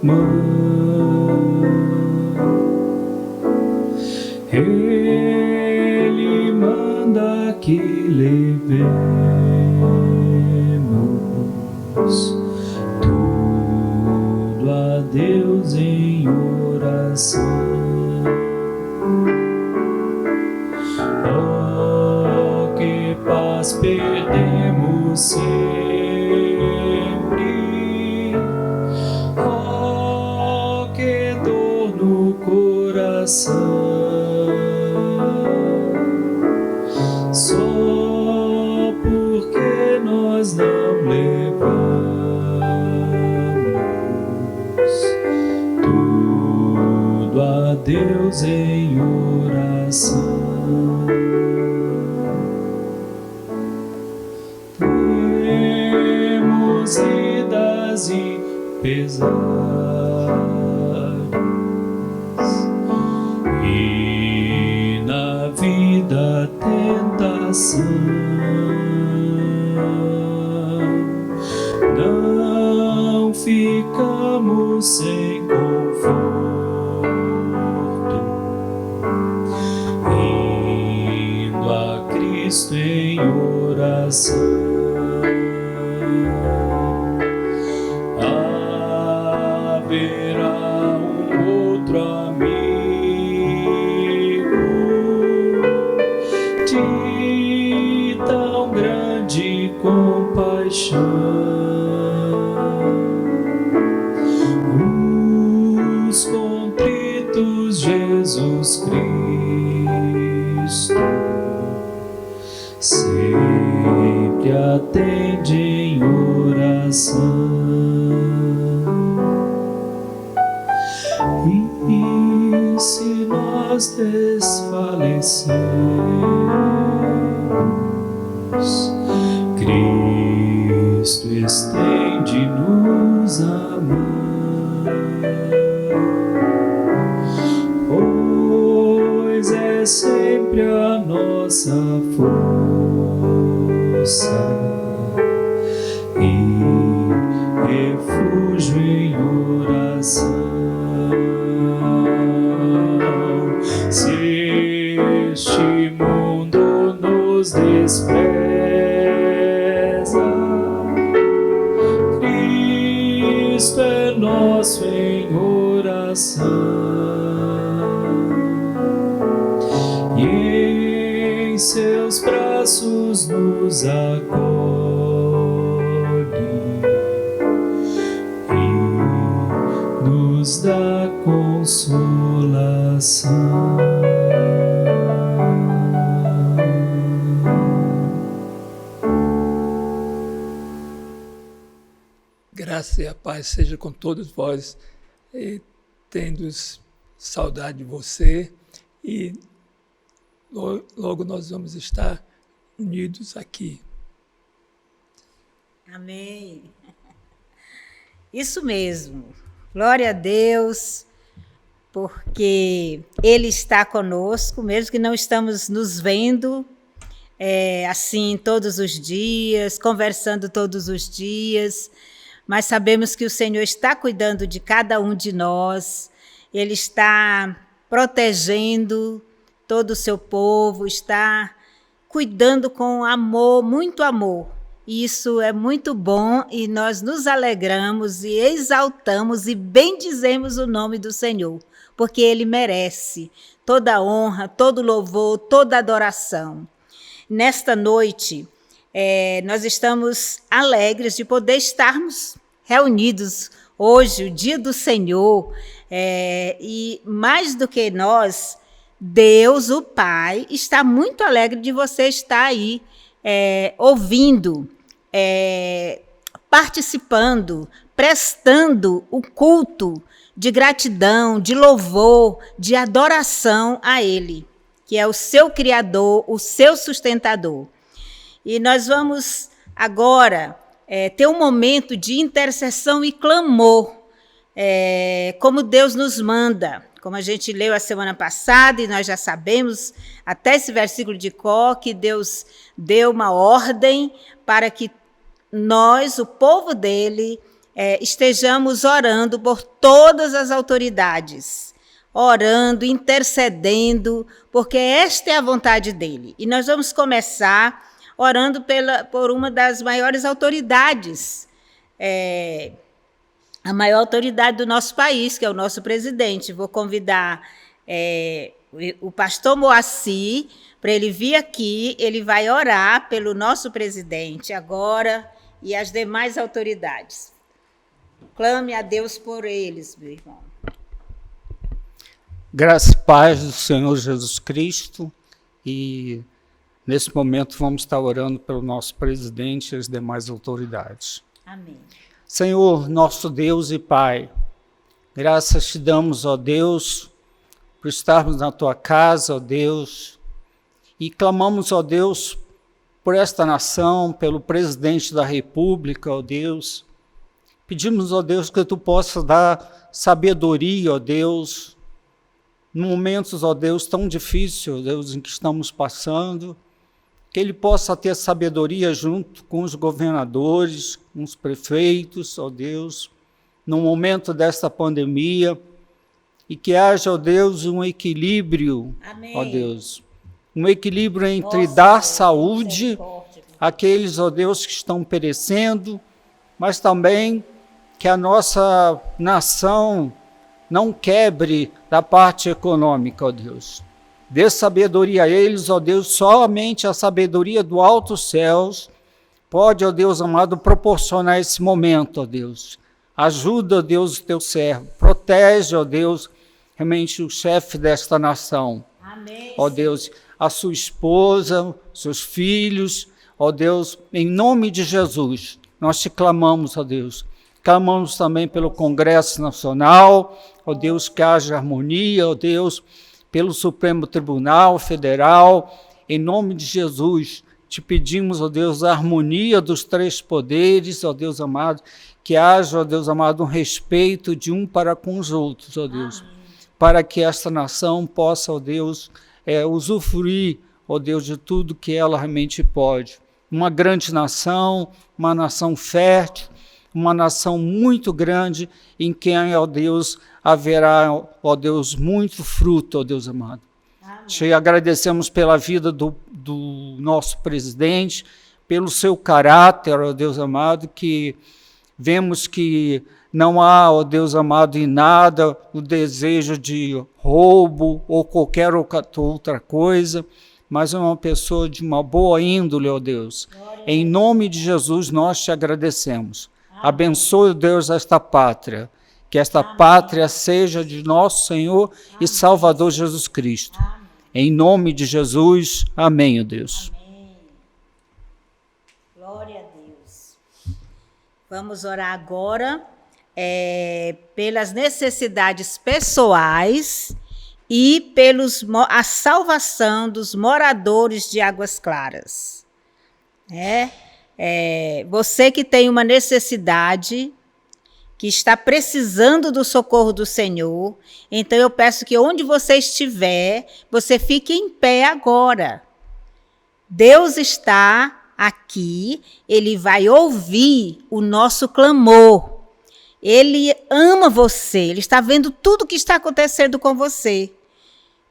irmã. Ele manda que levemos tudo a Deus em oração. Oh, que paz perdemos sempre. Oh, que dor no coração. Só porque nós não levamos tudo a Deus em oração. Temos idas e pesares, e na vida tentação. Não ficamos sem conforto, indo a Cristo em oração. Haverá um outro amigo de tão grande compaixão. Os contritos Jesus Cristo sempre atende em oração. E se nós desfalecermos, Cristo estende-nos a mão, pois é sempre a nossa força e refúgio em oração. Se este mundo nos despreza, Cristo é nosso em oração, e em seus braços nos acolhe e nos dá consolação. Graça e a paz seja com todos vós, e tendo saudade de você, e logo nós vamos estar unidos aqui. Amém. Isso mesmo. Glória a Deus, porque Ele está conosco, mesmo que não estamos nos vendo assim todos os dias, conversando todos os dias, mas sabemos que o Senhor está cuidando de cada um de nós, Ele está protegendo todo o seu povo, está cuidando com amor, muito amor. Isso é muito bom e nós nos alegramos e exaltamos e bendizemos o nome do Senhor, porque Ele merece toda a honra, todo louvor, toda adoração. Nesta noite, nós estamos alegres de poder estarmos reunidos hoje, o dia do Senhor, e mais do que nós, Deus, o Pai, está muito alegre de você estar aí ouvindo, participando, prestando o culto de gratidão, de louvor, de adoração a Ele, que é o seu Criador, o seu sustentador. E nós vamos agora ter um momento de intercessão e clamor, como Deus nos manda. Como a gente leu a semana passada, e nós já sabemos, até esse versículo de cor, que Deus deu uma ordem para que nós, o povo dele, estejamos orando por todas as autoridades, orando, intercedendo, porque esta é a vontade dele. E nós vamos começar orando por uma das maiores autoridades, a maior autoridade do nosso país, que é o nosso presidente. Vou convidar o pastor Moacir para ele vir aqui. Ele vai orar pelo nosso presidente agora e as demais autoridades. Clame a Deus por eles, meu irmão. Graça e paz do Senhor Jesus Cristo. E nesse momento vamos estar orando pelo nosso presidente e as demais autoridades. Amém. Senhor, nosso Deus e Pai, graças te damos, ó Deus, por estarmos na tua casa, ó Deus, e clamamos, ó Deus, por esta nação, pelo presidente da República, ó Deus. Pedimos, ó Deus, que tu possas dar sabedoria, ó Deus, em momentos, ó Deus, tão difíceis, ó Deus, em que estamos passando, que ele possa ter sabedoria junto com os governadores, com os prefeitos, ó Deus, no momento desta pandemia, e que haja, ó Deus, um equilíbrio, Amém. Ó Deus, um equilíbrio entre dar saúde àqueles, ó Deus, que estão perecendo, mas também que a nossa nação não quebre da parte econômica, ó Deus. Dê sabedoria a eles, ó Deus, somente a sabedoria do alto céus pode, ó Deus amado, proporcionar esse momento, ó Deus. Ajuda, ó Deus, o teu servo. Protege, ó Deus, realmente o chefe desta nação. Amém. Ó Deus, a sua esposa, seus filhos, ó Deus, em nome de Jesus, nós te clamamos, ó Deus. Clamamos também pelo Congresso Nacional, ó Deus, que haja harmonia, ó Deus, pelo Supremo Tribunal Federal, em nome de Jesus, te pedimos, ó Deus, a harmonia dos três poderes, ó Deus amado, que haja, ó Deus amado, um respeito de um para com os outros, ó Deus, amém, para que esta nação possa, ó Deus, usufruir, ó Deus, de tudo que ela realmente pode. Uma grande nação, uma nação fértil, uma nação muito grande, em quem, ó Deus, haverá, ó Deus, muito fruto, ó Deus amado. Amém. Te agradecemos pela vida do nosso presidente, pelo seu caráter, ó Deus amado, que vemos que não há, ó Deus amado, em nada o desejo de roubo ou qualquer outra coisa, mas é uma pessoa de uma boa índole, ó Deus. Em nome de Jesus, nós te agradecemos. Abençoe, Deus, esta pátria, que esta amém, pátria seja de nosso Senhor amém, e Salvador Jesus Cristo. Amém. Em nome de Jesus, amém, ó Deus. Amém. Glória a Deus. Vamos orar agora pelas necessidades pessoais e a salvação dos moradores de Águas Claras. Você que tem uma necessidade, que está precisando do socorro do Senhor, então eu peço que onde você estiver, você fique em pé agora. Deus está aqui, Ele vai ouvir o nosso clamor. Ele ama você, Ele está vendo tudo o que está acontecendo com você.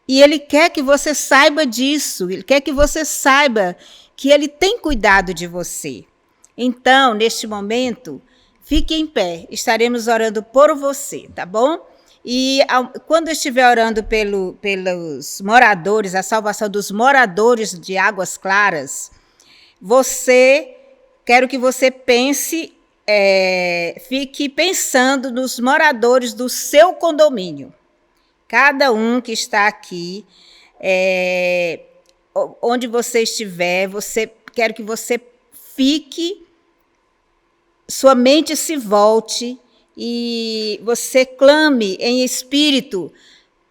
E Ele quer que você saiba disso, Ele quer que você saiba que Ele tem cuidado de você. Então, neste momento, fique em pé, estaremos orando por você, tá bom? E quando eu estiver orando pelos moradores, a salvação dos moradores de Águas Claras, quero que você pense, fique pensando nos moradores do seu condomínio. Cada um que está aqui, onde você estiver, quero que você fique, sua mente se volte e você clame em espírito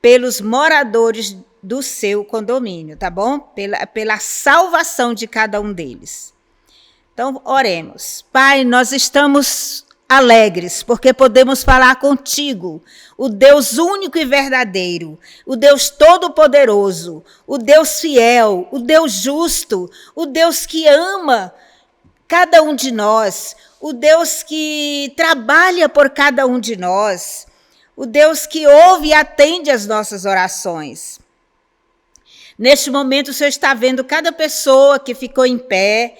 pelos moradores do seu condomínio, tá bom? Pela salvação de cada um deles. Então, oremos. Pai, nós estamos alegres porque podemos falar contigo, o Deus único e verdadeiro, o Deus todo-poderoso, o Deus fiel, o Deus justo, o Deus que ama cada um de nós, o Deus que trabalha por cada um de nós, o Deus que ouve e atende as nossas orações. Neste momento, o Senhor está vendo cada pessoa que ficou em pé,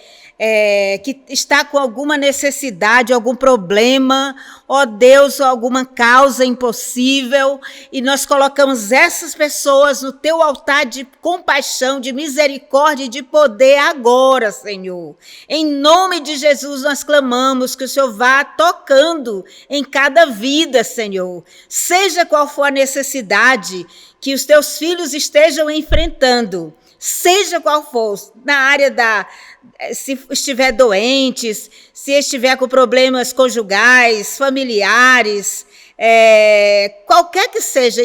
que está com alguma necessidade, algum problema, ó Deus, ou alguma causa impossível, e nós colocamos essas pessoas no teu altar de compaixão, de misericórdia e de poder agora, Senhor. Em nome de Jesus, nós clamamos que o Senhor vá tocando em cada vida, Senhor. Seja qual for a necessidade que os teus filhos estejam enfrentando, seja qual for, na área se estiver doentes, se estiver com problemas conjugais, familiares, qualquer que seja,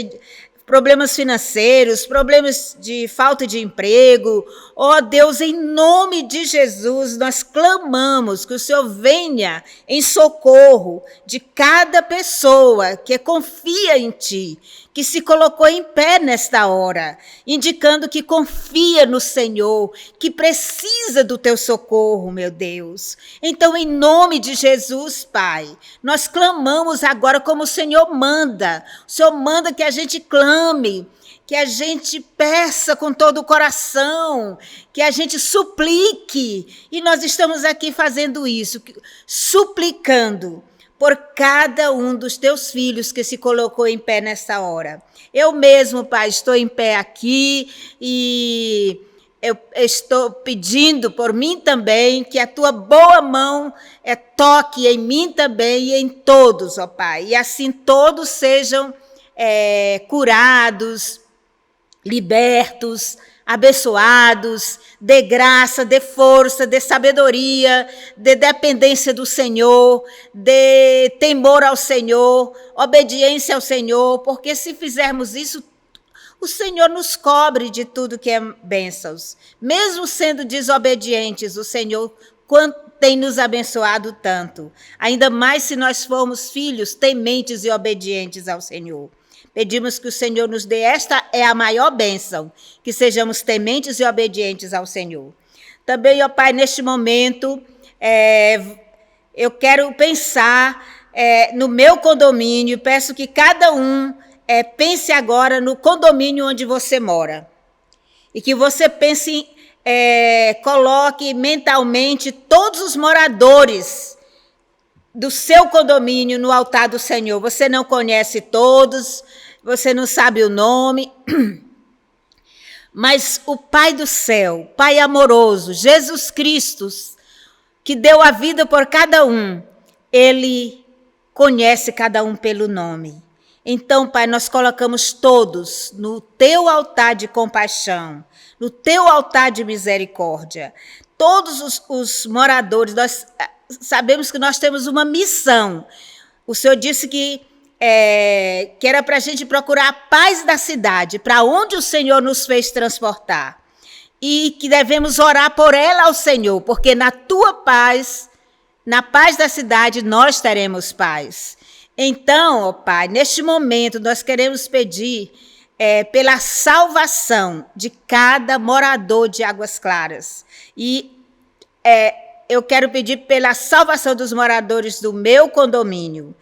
problemas financeiros, problemas de falta de emprego, ó Deus, em nome de Jesus, nós clamamos que o Senhor venha em socorro de cada pessoa que confia em Ti, que se colocou em pé nesta hora, indicando que confia no Senhor, que precisa do Teu socorro, meu Deus. Então, em nome de Jesus, Pai, nós clamamos agora como o Senhor manda. O Senhor manda que a gente clame, que a gente peça com todo o coração, que a gente suplique. E nós estamos aqui fazendo isso, suplicando por cada um dos teus filhos que se colocou em pé nessa hora. Eu mesmo, Pai, estou em pé aqui e eu estou pedindo por mim também que a tua boa mão toque em mim também e em todos, ó Pai. E assim todos sejam curados, libertos, abençoados, dê graça, dê força, dê sabedoria, dê dependência do Senhor, dê temor ao Senhor, obediência ao Senhor, porque se fizermos isso, o Senhor nos cobre de tudo que é bênçãos. Mesmo sendo desobedientes, o Senhor tem nos abençoado tanto, ainda mais se nós formos filhos tementes e obedientes ao Senhor. Pedimos que o Senhor nos dê, esta é a maior bênção, que sejamos tementes e obedientes ao Senhor. Também, ó Pai, neste momento, eu quero pensar no meu condomínio, peço que cada um pense agora no condomínio onde você mora. E que você pense, coloque mentalmente todos os moradores do seu condomínio no altar do Senhor. Você não conhece todos, você não sabe o nome, mas o Pai do céu, Pai amoroso, Jesus Cristo, que deu a vida por cada um, Ele conhece cada um pelo nome. Então, Pai, nós colocamos todos no teu altar de compaixão, no teu altar de misericórdia. Todos os moradores, nós sabemos que nós temos uma missão. O Senhor disse que era para a gente procurar a paz da cidade, para onde o Senhor nos fez transportar. E que devemos orar por ela ao Senhor, porque na tua paz, na paz da cidade, nós teremos paz. Então, ó Pai, neste momento nós queremos pedir pela salvação de cada morador de Águas Claras. E eu quero pedir pela salvação dos moradores do meu condomínio,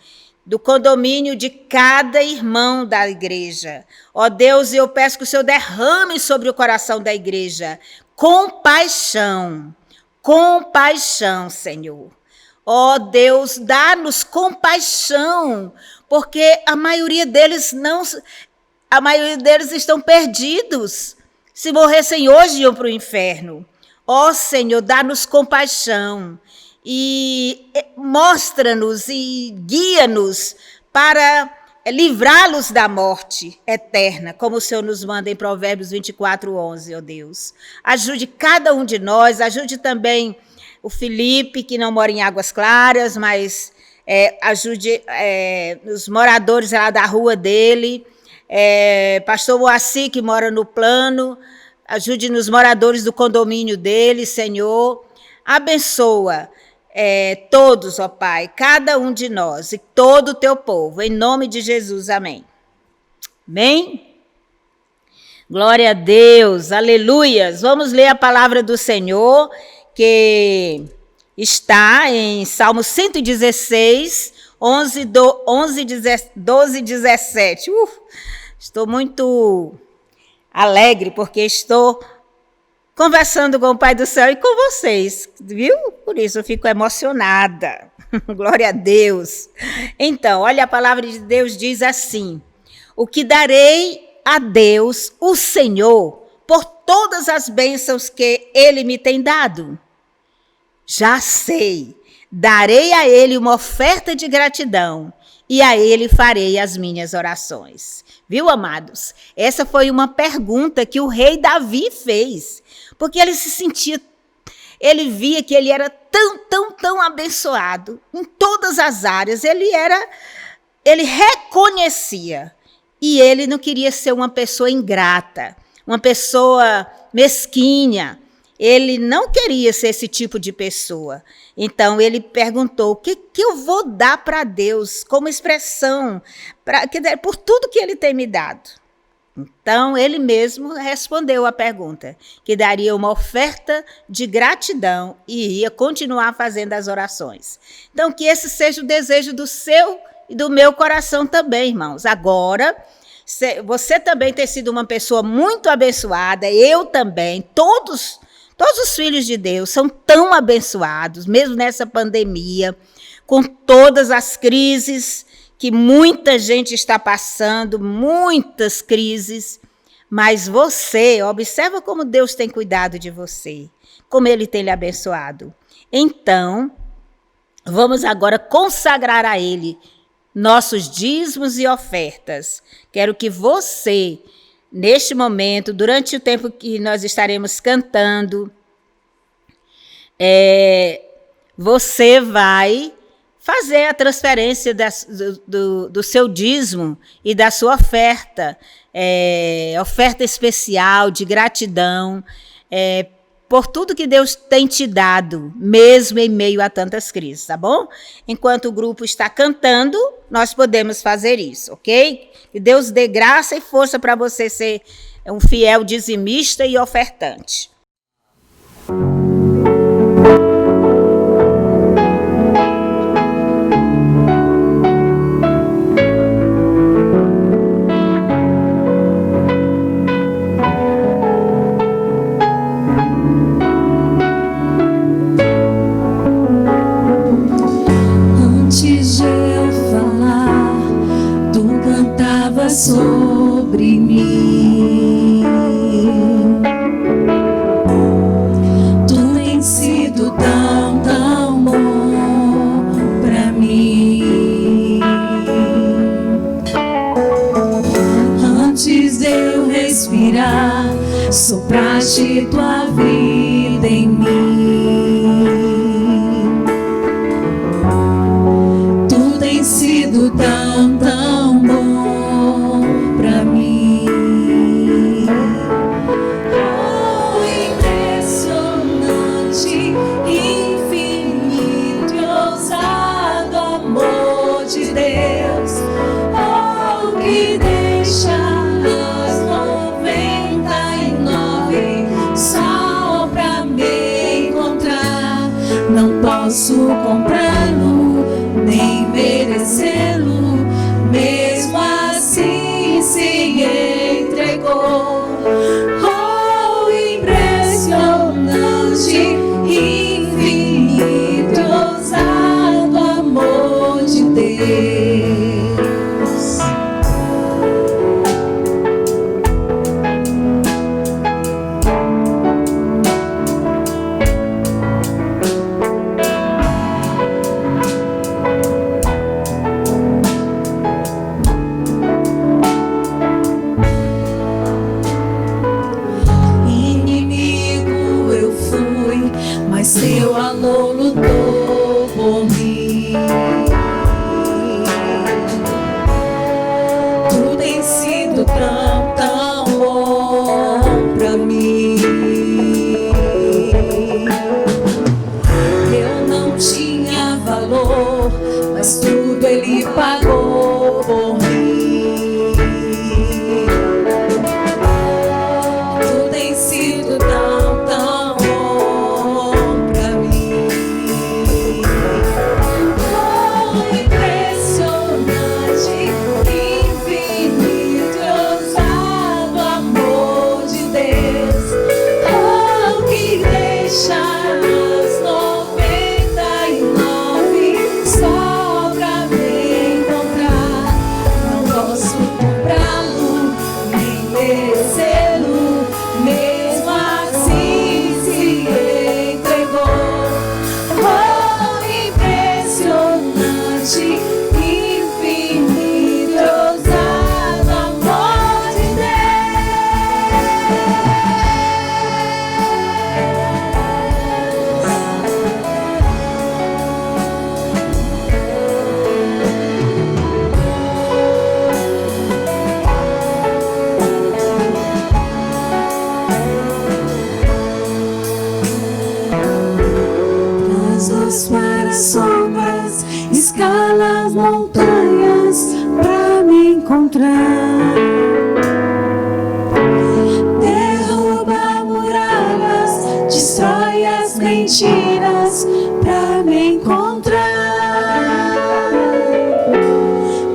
do condomínio de cada irmão da igreja. Ó Deus, eu peço que o Senhor derrame sobre o coração da igreja compaixão, Senhor. Ó Deus, dá-nos compaixão, porque a maioria deles estão perdidos. Se morressem hoje, iam para o inferno. Ó Senhor, dá-nos compaixão e mostra-nos e guia-nos para livrá-los da morte eterna, como o Senhor nos manda em Provérbios 24:11, ó Deus. Ajude cada um de nós, ajude também o Felipe, que não mora em Águas Claras, mas ajude os moradores lá da rua dele, pastor Moacir, que mora no plano, ajude nos moradores do condomínio dele, Senhor. Abençoa todos, ó Pai, cada um de nós e todo o teu povo, em nome de Jesus, amém. Amém? Glória a Deus, aleluias. Vamos ler a palavra do Senhor, que está em Salmo 116, 12 e 17. Estou muito alegre porque estou conversando com o Pai do Céu e com vocês, viu? Por isso eu fico emocionada. Glória a Deus. Então, olha, a palavra de Deus diz assim: o que darei a Deus, o Senhor, por todas as bênçãos que Ele me tem dado? Já sei, darei a Ele uma oferta de gratidão e a Ele farei as minhas orações. Viu, amados? Essa foi uma pergunta que o rei Davi fez, porque ele se sentia, ele via que ele era tão abençoado em todas as áreas, ele reconhecia, e ele não queria ser uma pessoa ingrata, uma pessoa mesquinha. Ele não queria ser esse tipo de pessoa. Então, ele perguntou: o que eu vou dar para Deus como expressão por tudo que Ele tem me dado? Então, ele mesmo respondeu a pergunta, que daria uma oferta de gratidão e ia continuar fazendo as orações. Então, que esse seja o desejo do seu e do meu coração também, irmãos. Agora, você também tem sido uma pessoa muito abençoada, eu também, todos os filhos de Deus são tão abençoados, mesmo nessa pandemia, com todas as crises que muita gente está passando, muitas crises, mas você, observa como Deus tem cuidado de você, como Ele tem lhe abençoado. Então, vamos agora consagrar a Ele nossos dízimos e ofertas. Quero que você, neste momento, durante o tempo que nós estaremos cantando, você vai fazer a transferência do seu dízimo e da sua oferta, oferta especial de gratidão, por tudo que Deus tem te dado, mesmo em meio a tantas crises, tá bom? Enquanto o grupo está cantando, nós podemos fazer isso, ok? Que Deus dê graça e força para você ser um fiel dizimista e ofertante. Sobre mim, tu tens sido tão bom pra mim. Antes de eu respirar, sopraste tua vida em mim. Tu tens sido tão bom. Posso comprá-lo, nem merecê-lo, mesmo assim se entregou. Oh, impressionante, infinito, ousado amor de Deus. Seu amor lutou por mim. Tu tens sido tão bom pra mim. Eu não tinha valor, mas tudo Ele pagou por mim. Tu tens sido tão bom pra mim. encontrar. Derruba muralhas, destrói as mentiras pra me encontrar.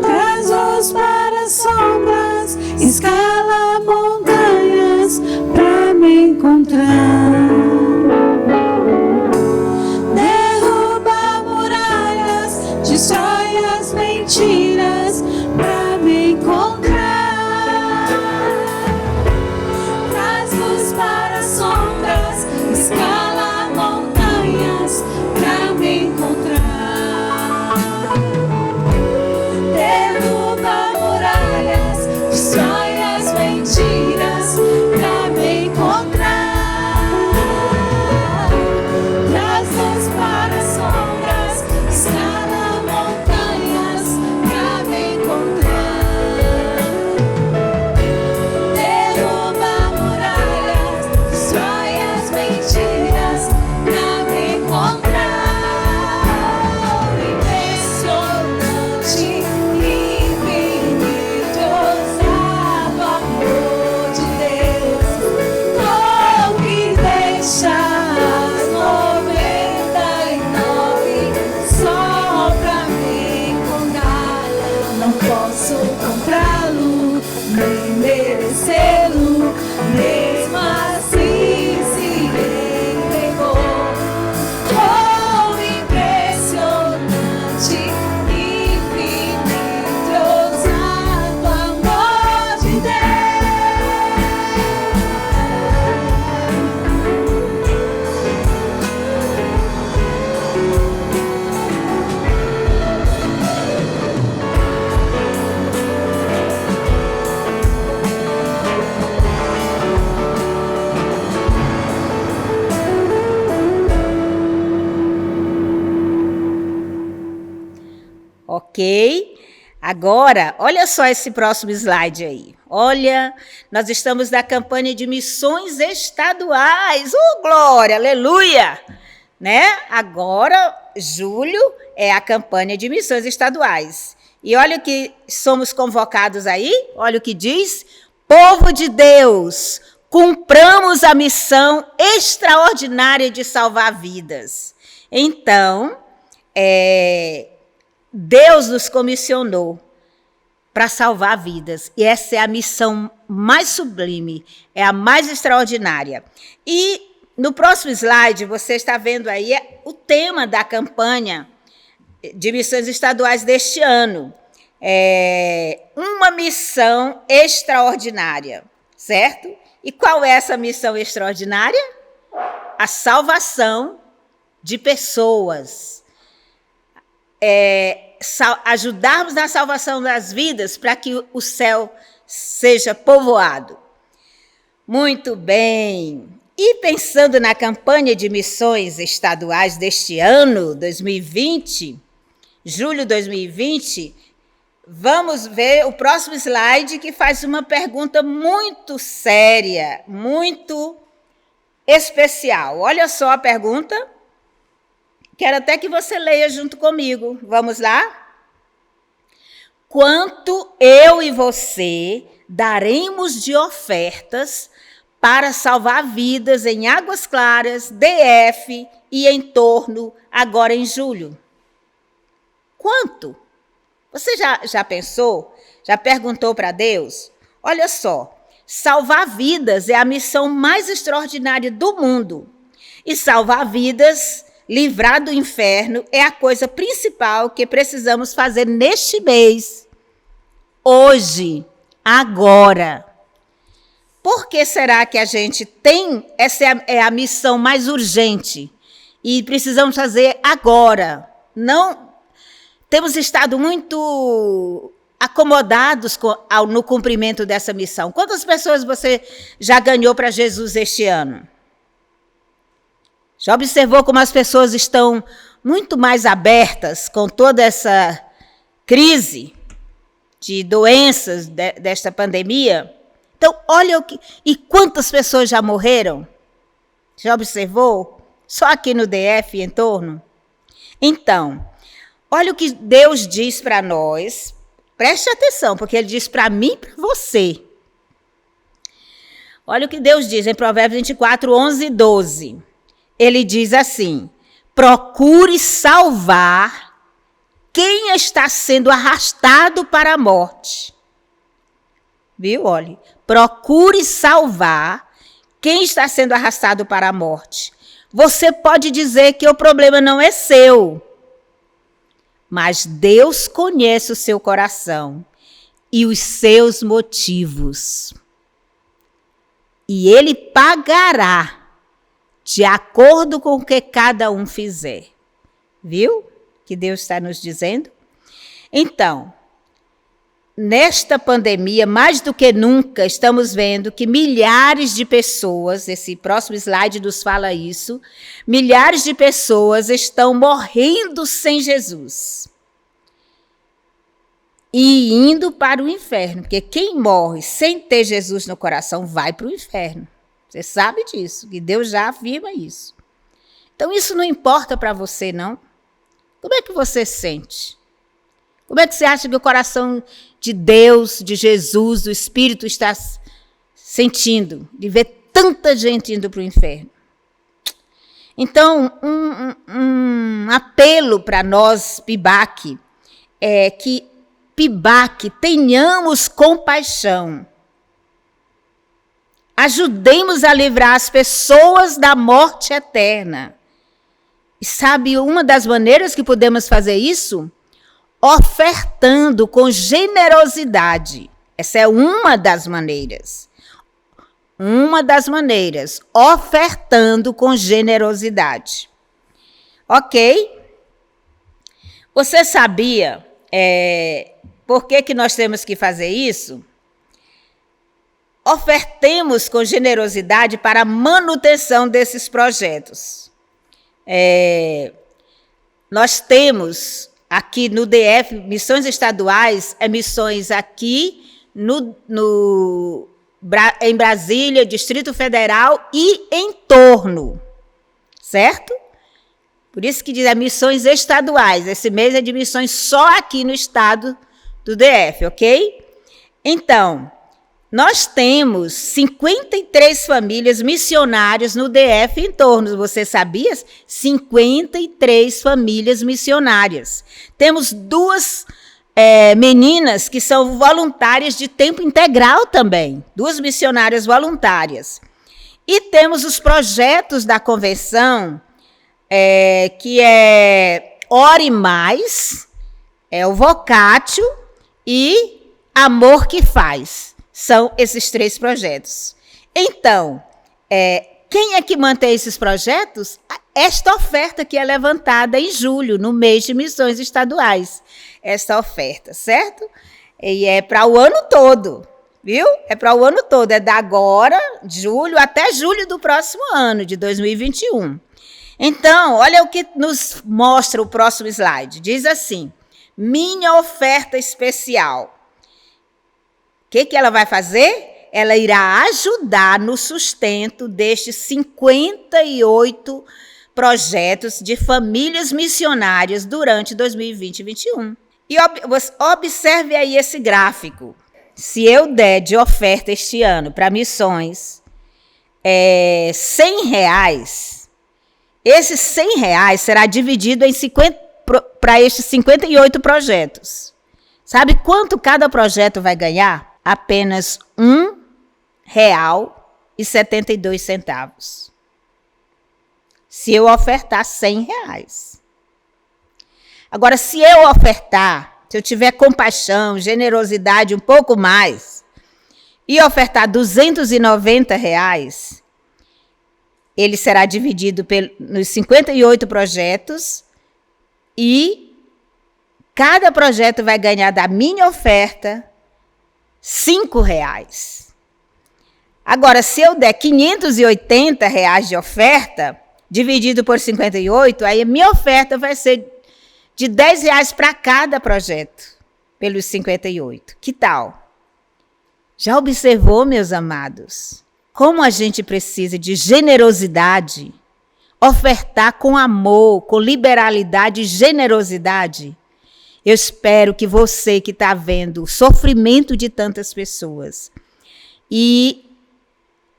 Traz luz para as sombras, escala montanhas pra me encontrar. Derruba muralhas, destrói as mentiras pra me encontrar. Traz luz para as sombras, escala montanhas pra me encontrar. Derruba muralhas, destrói as mentiras pra me encontrar. Traz luz para as sombras, escala montanhas pra me encontrar. Derruba muralhas, destrói as mentiras pra me encontrar. Impressionante, infinito, ousado amor de Deus, oh, que deixa as 99 só pra me encontrar. Não posso comprá-lo, nem merecê-lo, mesmo assim se entregou. Oh, impressionante, infinito, ousado amor de Ok? Agora, olha só esse próximo slide aí. Olha, nós estamos na campanha de missões estaduais. Glória, aleluia! Né? Agora, julho é a campanha de missões estaduais. E olha o que somos convocados aí, olha o que diz: povo de Deus, cumpramos a missão extraordinária de salvar vidas. Então, Deus nos comissionou para salvar vidas. E essa é a missão mais sublime, é a mais extraordinária. E no próximo slide, você está vendo aí o tema da campanha de missões estaduais deste ano. Uma missão extraordinária, certo? E qual é essa missão extraordinária? A salvação de pessoas. Ajudarmos na salvação das vidas para que o céu seja povoado. Muito bem. E pensando na campanha de missões estaduais deste ano, 2020, julho de 2020, vamos ver o próximo slide, que faz uma pergunta muito séria, muito especial. Olha só a pergunta. Quero até que você leia junto comigo. Vamos lá? Quanto eu e você daremos de ofertas para salvar vidas em Águas Claras, DF e em torno, agora em julho? Quanto? Você já pensou? Já perguntou para Deus? Olha só, salvar vidas é a missão mais extraordinária do mundo. E salvar vidas, livrar do inferno, é a coisa principal que precisamos fazer neste mês. Hoje, agora. Por que será que a gente tem, essa é a missão mais urgente e precisamos fazer agora? Não, temos estado muito acomodados no cumprimento dessa missão. Quantas pessoas você já ganhou para Jesus este ano? Já observou como as pessoas estão muito mais abertas com toda essa crise de doenças desta pandemia? Então, olha e quantas pessoas já morreram? Já observou? Só aqui no DF e em torno? Então, olha o que Deus diz para nós Preste atenção, porque ele diz para mim e para você. Olha o que Deus diz em Provérbios 24, 11 e 12. Ele diz assim: procure salvar quem está sendo arrastado para a morte. Viu? Olha, procure salvar quem está sendo arrastado para a morte. Você pode dizer que o problema não é seu, mas Deus conhece o seu coração e os seus motivos. E Ele pagará de acordo com o que cada um fizer. Viu? Que Deus está nos dizendo? Então, nesta pandemia, mais do que nunca, estamos vendo que milhares de pessoas, esse próximo slide nos fala isso, milhares de pessoas estão morrendo sem Jesus e indo para o inferno, porque quem morre sem ter Jesus no coração vai para o inferno. Você sabe disso, que Deus já afirma isso. Então isso não importa para você, não. Como é que você sente? Como é que você acha que o coração de Deus, de Jesus, do Espírito está sentindo de ver tanta gente indo para o inferno? Então, um apelo para nós, PIBAC, é que PIBAC tenhamos compaixão. Ajudemos a livrar as pessoas da morte eterna. E sabe uma das maneiras que podemos fazer isso? Ofertando com generosidade. Essa é uma das maneiras. Uma das maneiras. Ofertando com generosidade. Ok? Você sabia por que nós temos que fazer isso? Ofertemos com generosidade para a manutenção desses projetos. Nós temos aqui no DF, missões estaduais, missões aqui em Brasília, Distrito Federal e em torno, certo? Por isso que diz missões estaduais. Esse mês é de missões só aqui no estado do DF, ok? Então, nós temos 53 famílias missionárias no DF e em torno. Você sabia? 53 famílias missionárias. Temos 2 meninas que são voluntárias de tempo integral também. 2 missionárias voluntárias. E temos os projetos da convenção, que é Ore Mais, o Vocatio e Amor que Faz. São esses 3 projetos. Então, quem é que mantém esses projetos? Esta oferta que é levantada em julho, no mês de missões estaduais. Essa oferta, certo? E é para o ano todo, viu? É para o ano todo, é da agora, julho, até julho do próximo ano, de 2021. Então, olha o que nos mostra o próximo slide. Diz assim: minha oferta especial. O que ela vai fazer? Ela irá ajudar no sustento destes 58 projetos de famílias missionárias durante 2020 e 2021. E observe aí esse gráfico. Se eu der de oferta este ano para missões R$100, esses R$100 será dividido em para estes 58 projetos. Sabe quanto cada projeto vai ganhar? Apenas R$1,72. Se eu ofertar R$100. Agora, se eu ofertar, se eu tiver compaixão, generosidade um pouco mais, e ofertar R$290, ele será dividido nos 58 projetos e cada projeto vai ganhar da minha oferta R$5. Agora, se eu der R$580 de oferta, dividido por 58, aí a minha oferta vai ser de R$10 para cada projeto, pelos 58. Que tal? Já observou, meus amados, como a gente precisa de generosidade, ofertar com amor, com liberalidade e generosidade? Eu espero que você que está vendo o sofrimento de tantas pessoas e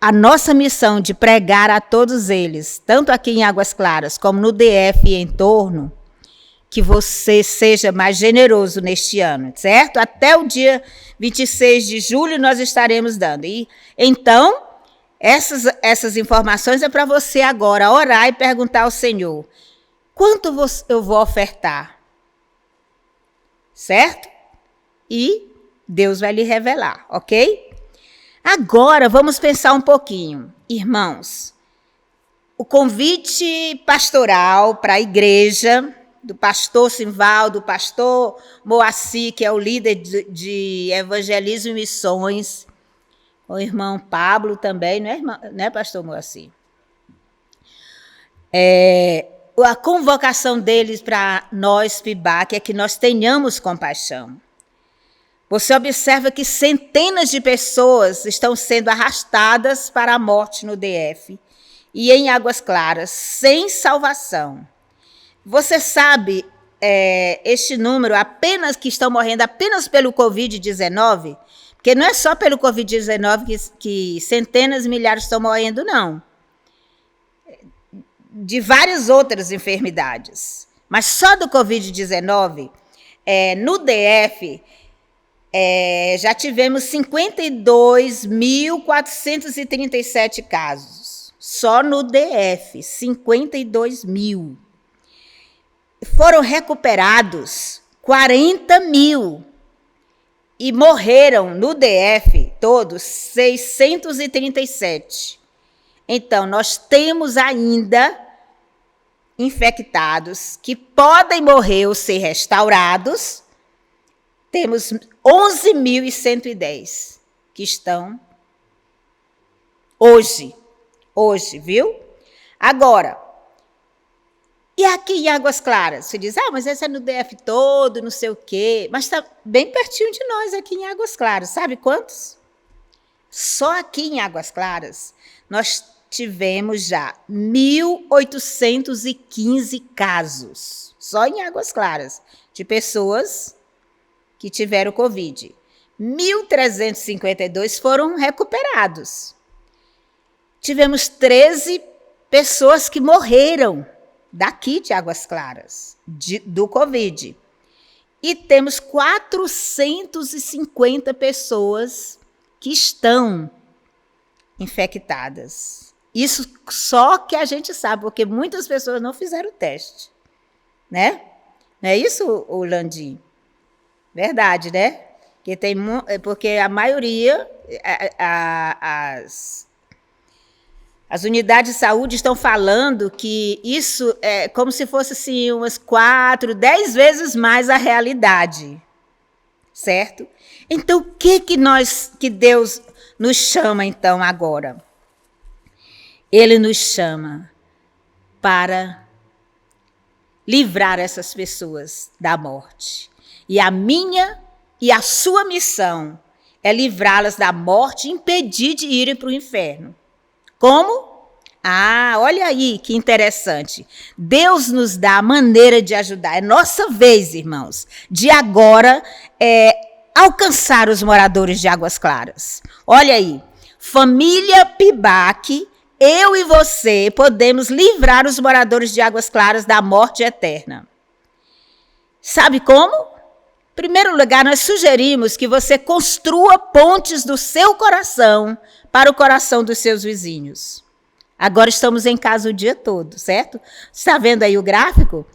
a nossa missão de pregar a todos eles, tanto aqui em Águas Claras como no DF e em torno, que você seja mais generoso neste ano, certo? Até o dia 26 de julho nós estaremos dando. E então, essas informações é para você agora orar e perguntar ao Senhor, quanto eu vou ofertar? Certo? E Deus vai lhe revelar, ok? Agora, vamos pensar um pouquinho. Irmãos, o convite pastoral para a igreja, do pastor Simval, do pastor Moacir, que é o líder de evangelismo e missões, o irmão Pablo também, né, pastor Moacir? A convocação deles para nós, PIBAC, é que nós tenhamos compaixão. Você observa que centenas de pessoas estão sendo arrastadas para a morte no DF e em Águas Claras, sem salvação. Você sabe este número apenas que estão morrendo apenas pelo Covid-19? Porque não é só pelo Covid-19 que centenas e milhares estão morrendo, não. De várias outras enfermidades. Mas só do Covid-19, no DF... já tivemos 52.437 casos, só no DF, 52 mil. Foram recuperados 40 mil e morreram no DF todos 637. Então, nós temos ainda infectados que podem morrer ou ser restaurados. Temos 11.110 que estão hoje, viu? Agora, e aqui em Águas Claras? Você diz, mas essa é no DF todo, não sei o quê. Mas está bem pertinho de nós aqui em Águas Claras. Sabe quantos? Só aqui em Águas Claras, nós tivemos já 1.815 casos. Só em Águas Claras, de pessoas que tiveram Covid. 1.352 foram recuperados. Tivemos 13 pessoas que morreram daqui de Águas Claras, do Covid. E temos 450 pessoas que estão infectadas. Isso só que a gente sabe, porque muitas pessoas não fizeram o teste. Né? Não é isso, Landim? Verdade, né? Porque a maioria, as unidades de saúde estão falando que isso é como se fosse assim, umas 4, 10 vezes mais a realidade. Certo? Então, o que Deus nos chama, então, agora? Ele nos chama para livrar essas pessoas da morte. E a minha e a sua missão é livrá-las da morte e impedir de irem para o inferno. Como? Olha aí que interessante. Deus nos dá a maneira de ajudar. É nossa vez, irmãos, de agora alcançar os moradores de Águas Claras. Olha aí, família PIBAC, eu e você podemos livrar os moradores de Águas Claras da morte eterna. Sabe como? Em primeiro lugar, nós sugerimos que você construa pontes do seu coração para o coração dos seus vizinhos. Agora estamos em casa o dia todo, certo? Está vendo aí o gráfico?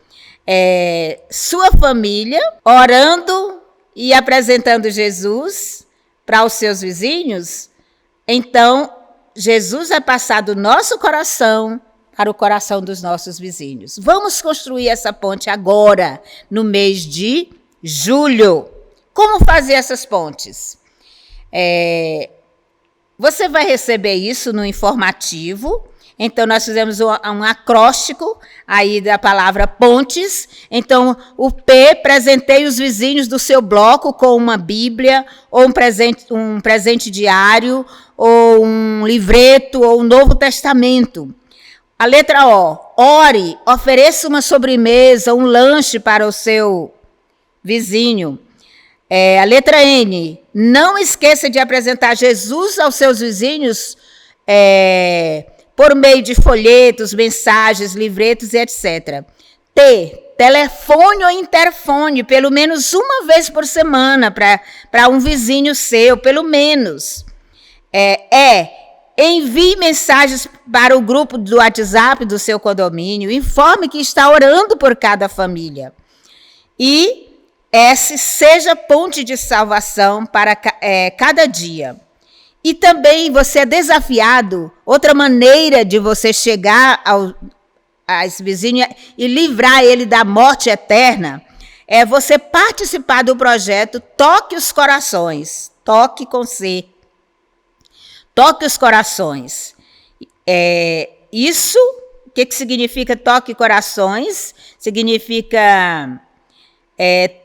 Sua família orando e apresentando Jesus para os seus vizinhos. Então, Jesus vai passar do nosso coração para o coração dos nossos vizinhos. Vamos construir essa ponte agora, no mês de julho. Como fazer essas pontes? Você vai receber isso no informativo. Então, nós fizemos um acróstico aí da palavra pontes. Então, o P, presenteie os vizinhos do seu bloco com uma Bíblia, ou um presente diário, ou um livreto, ou um Novo Testamento. A letra O, ore, ofereça uma sobremesa, um lanche para o seu vizinho. A letra N, não esqueça de apresentar Jesus aos seus vizinhos por meio de folhetos, mensagens, livretos e etc. T, telefone ou interfone, pelo menos uma vez por semana, para um vizinho seu, pelo menos. Envie mensagens para o grupo do WhatsApp do seu condomínio, informe que está orando por cada família. E S, seja ponte de salvação para cada dia. E também você é desafiado, outra maneira de você chegar a esse vizinho e livrar ele da morte eterna, é você participar do projeto Toque os Corações. Toque com C. Toque os corações. Isso, o que significa toque corações? Significa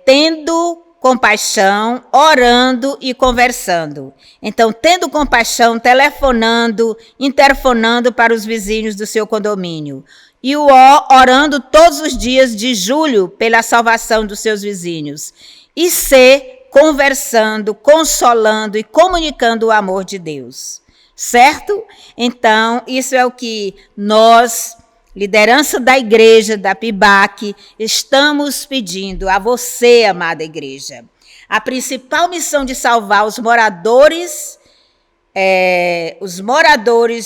tendo compaixão, orando e conversando. Então, tendo compaixão, telefonando, interfonando para os vizinhos do seu condomínio. E o O, orando todos os dias de julho pela salvação dos seus vizinhos. E C, conversando, consolando e comunicando o amor de Deus. Certo? Então, isso é o que nós, liderança da igreja, da PIBAC, estamos pedindo a você, amada igreja. A principal missão de salvar os moradores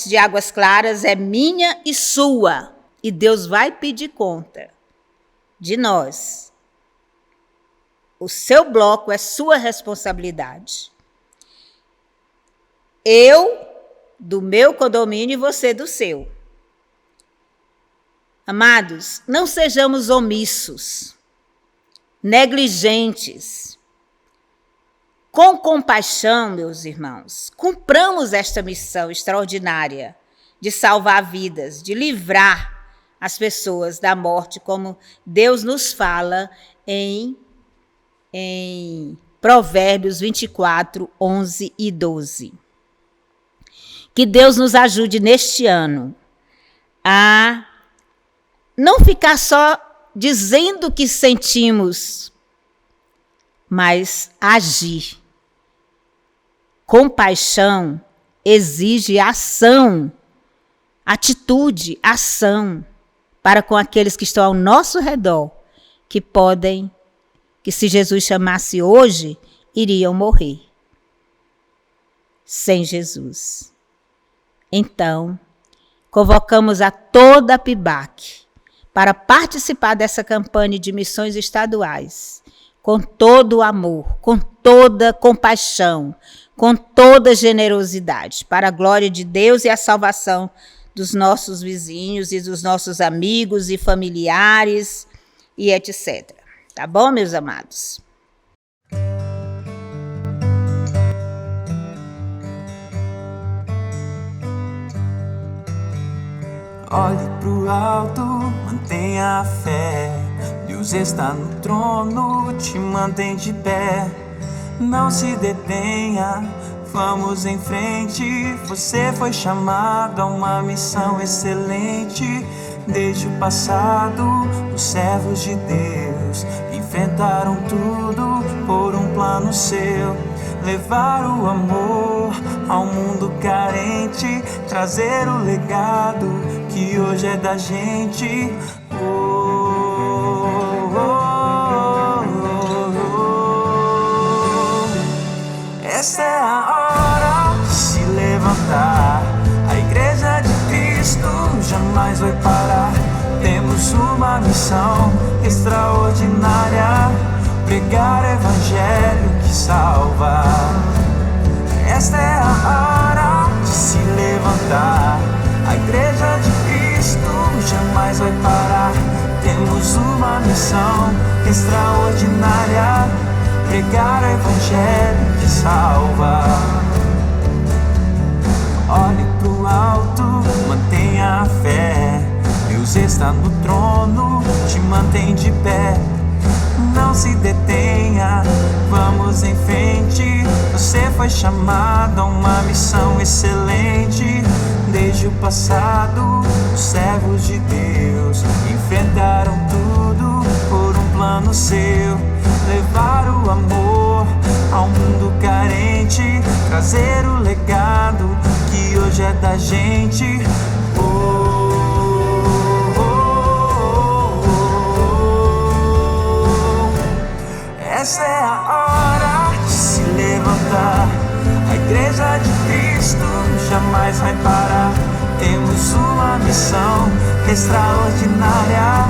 de Águas Claras é minha e sua. E Deus vai pedir conta de nós. O seu bloco é sua responsabilidade. Eu, do meu condomínio, e você do seu. Amados, não sejamos omissos, negligentes. Com compaixão, meus irmãos, cumpramos esta missão extraordinária de salvar vidas, de livrar as pessoas da morte, como Deus nos fala em Provérbios 24, 11 e 12. Que Deus nos ajude neste ano a não ficar só dizendo o que sentimos, mas agir. Compaixão exige ação, atitude, ação para com aqueles que estão ao nosso redor, que se Jesus chamasse hoje, iriam morrer sem Jesus. Então, convocamos a toda a PIBAC para participar dessa campanha de missões estaduais, com todo o amor, com toda compaixão, com toda generosidade, para a glória de Deus e a salvação dos nossos vizinhos e dos nossos amigos e familiares e etc. Tá bom, meus amados? Olhe pro alto, mantenha a fé. Deus está no trono, te mantém de pé. Não se detenha, vamos em frente. Você foi chamado a uma missão excelente. Desde o passado, os servos de Deus enfrentaram tudo por um plano seu. Levar o amor ao mundo carente, trazer o legado que hoje é da gente. Essa é a hora de se levantar. A igreja de Cristo jamais vai parar. Temos uma missão extraordinária: pregar evangelho que salva. Esta é a hora de se levantar. A igreja de Cristo jamais vai parar. Temos uma missão extraordinária: pregar evangelho que salva. Olhe pro alto, mantenha a fé. Deus está no trono, te mantém de pé. Não se detenha, vamos em frente. Você foi chamado a uma missão excelente. Desde o passado, os servos de Deus enfrentaram tudo por um plano seu. levar o amor ao mundo carente, trazer o legado que hoje é da gente. Essa é a hora de se levantar. A Igreja de Cristo jamais vai parar. Temos uma missão extraordinária: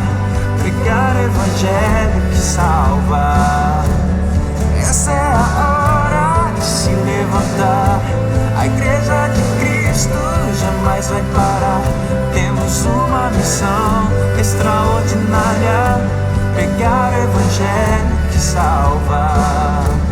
pregar o Evangelho que salva. Essa é a hora de se levantar. A Igreja de Cristo jamais vai parar. Temos uma missão extraordinária: pregar o Evangelho que salva.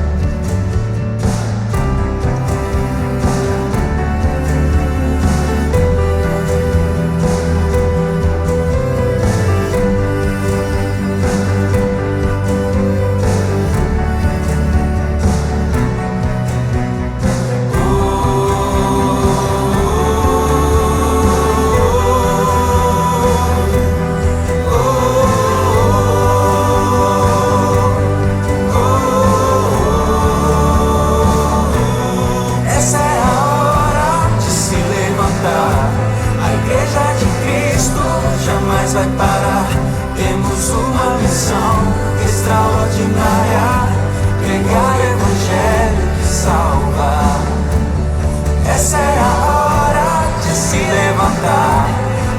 Vai parar. Temos uma missão extraordinária: pregar o Evangelho que salva. Essa é a hora de se levantar.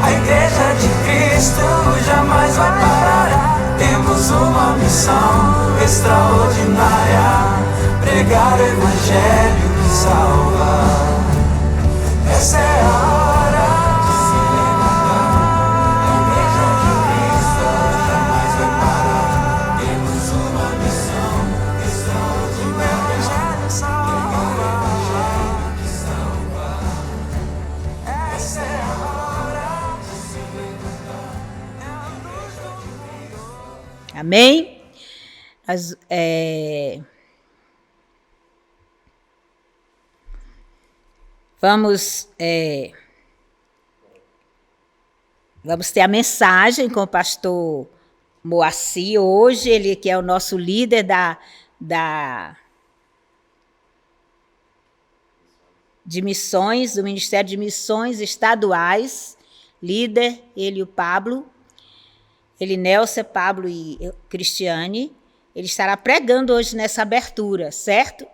A Igreja de Cristo jamais vai parar. Temos uma missão extraordinária: pregar o Evangelho que salva. Essa é a hora de se levantar. Amém? Vamos ter a mensagem com o pastor Moacir hoje, ele que é o nosso líder de missões, do Ministério de Missões Estaduais, líder, ele e o Pablo. Ele, Nelson, Pablo e Cristiane, ele estará pregando hoje nessa abertura, certo?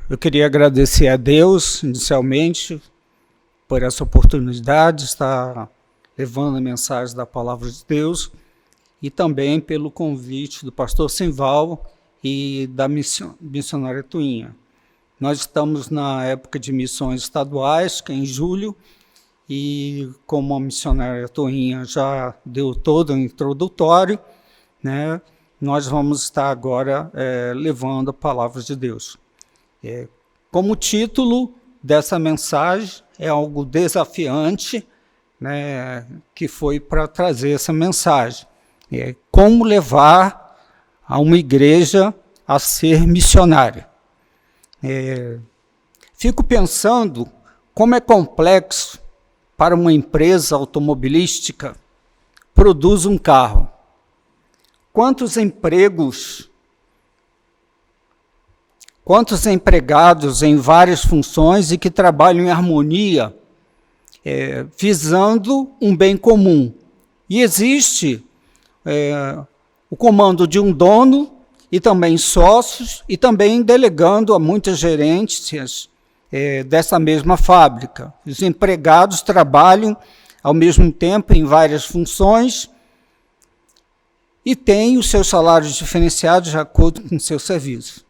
Eu queria agradecer a Deus, inicialmente, por essa oportunidade de estar levando a mensagem da Palavra de Deus, e também pelo convite do pastor Simval e da missionária Tuinha. Nós estamos na época de missões estaduais, que é em julho, e como a missionária Tuinha já deu todo o introdutório, né, nós vamos estar agora levando a palavra de Deus. Como título dessa mensagem é algo desafiante, né, que foi para trazer essa mensagem. Como levar a uma igreja a ser missionária. Fico pensando como é complexo para uma empresa automobilística produzir um carro. Quantos empregos, quantos empregados em várias funções e que trabalham em harmonia, visando um bem comum. E existe o comando de um dono, e também sócios, e também delegando a muitas gerências dessa mesma fábrica. Os empregados trabalham ao mesmo tempo em várias funções e têm os seus salários diferenciados de acordo com o seu serviço.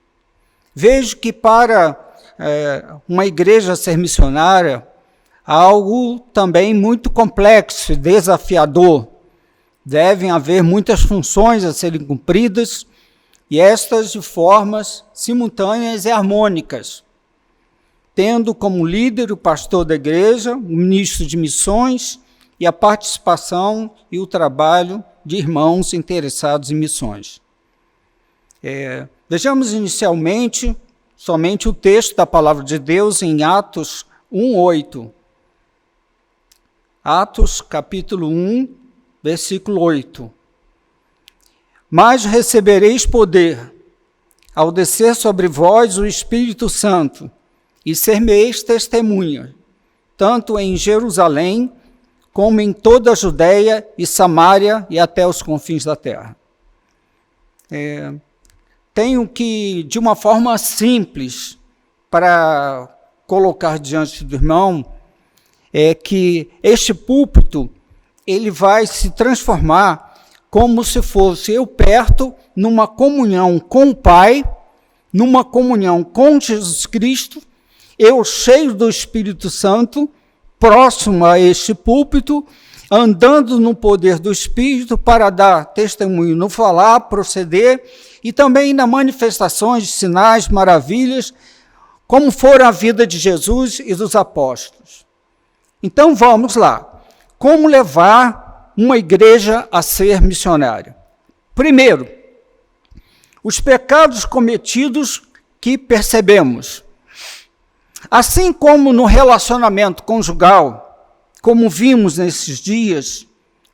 Vejo que para uma igreja ser missionária, há algo também muito complexo e desafiador. Devem haver muitas funções a serem cumpridas, e estas de formas simultâneas e harmônicas, tendo como líder o pastor da igreja, o ministro de missões e a participação e o trabalho de irmãos interessados em missões. Vejamos inicialmente somente o texto da palavra de Deus em Atos 1:8. Atos capítulo 1, versículo 8. Mas recebereis poder, ao descer sobre vós o Espírito Santo, e ser-me-eis testemunha, tanto em Jerusalém, como em toda a Judéia e Samária e até os confins da terra. Tenho que, de uma forma simples, para colocar diante do irmão, que este púlpito, ele vai se transformar como se fosse eu perto, numa comunhão com o Pai, numa comunhão com Jesus Cristo, eu cheio do Espírito Santo, próximo a este púlpito, andando no poder do Espírito para dar testemunho no falar, proceder, e também nas manifestações, sinais, maravilhas, como foram a vida de Jesus e dos apóstolos. Então vamos lá. Como levar uma igreja a ser missionária? Primeiro, os pecados cometidos que percebemos. Assim como no relacionamento conjugal, como vimos nesses dias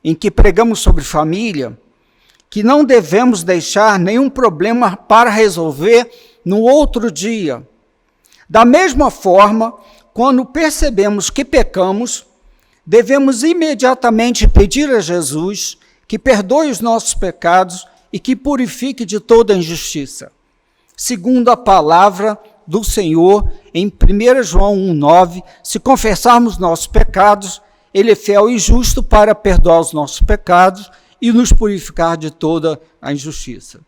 em que pregamos sobre família, que não devemos deixar nenhum problema para resolver no outro dia. Da mesma forma, quando percebemos que pecamos, devemos imediatamente pedir a Jesus que perdoe os nossos pecados e que purifique de toda injustiça. Segundo a palavra do Senhor, em 1 João 1,9, se confessarmos nossos pecados, Ele é fiel e justo para perdoar os nossos pecados e nos purificar de toda a injustiça.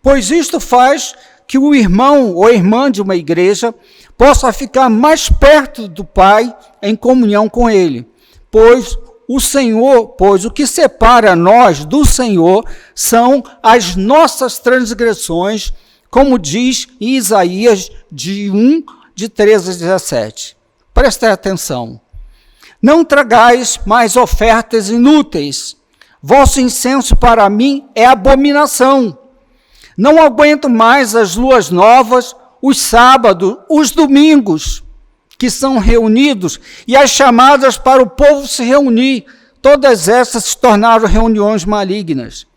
Pois isto faz que o irmão ou irmã de uma igreja possa ficar mais perto do Pai em comunhão com Ele, pois o que separa nós do Senhor são as nossas transgressões, como diz em Isaías de 1, de 13 a 17. Prestem atenção. Não tragais mais ofertas inúteis. Vosso incenso para mim é abominação. Não aguento mais as luas novas, os sábados, os domingos, que são reunidos, e as chamadas para o povo se reunir. Todas essas se tornaram reuniões malignas.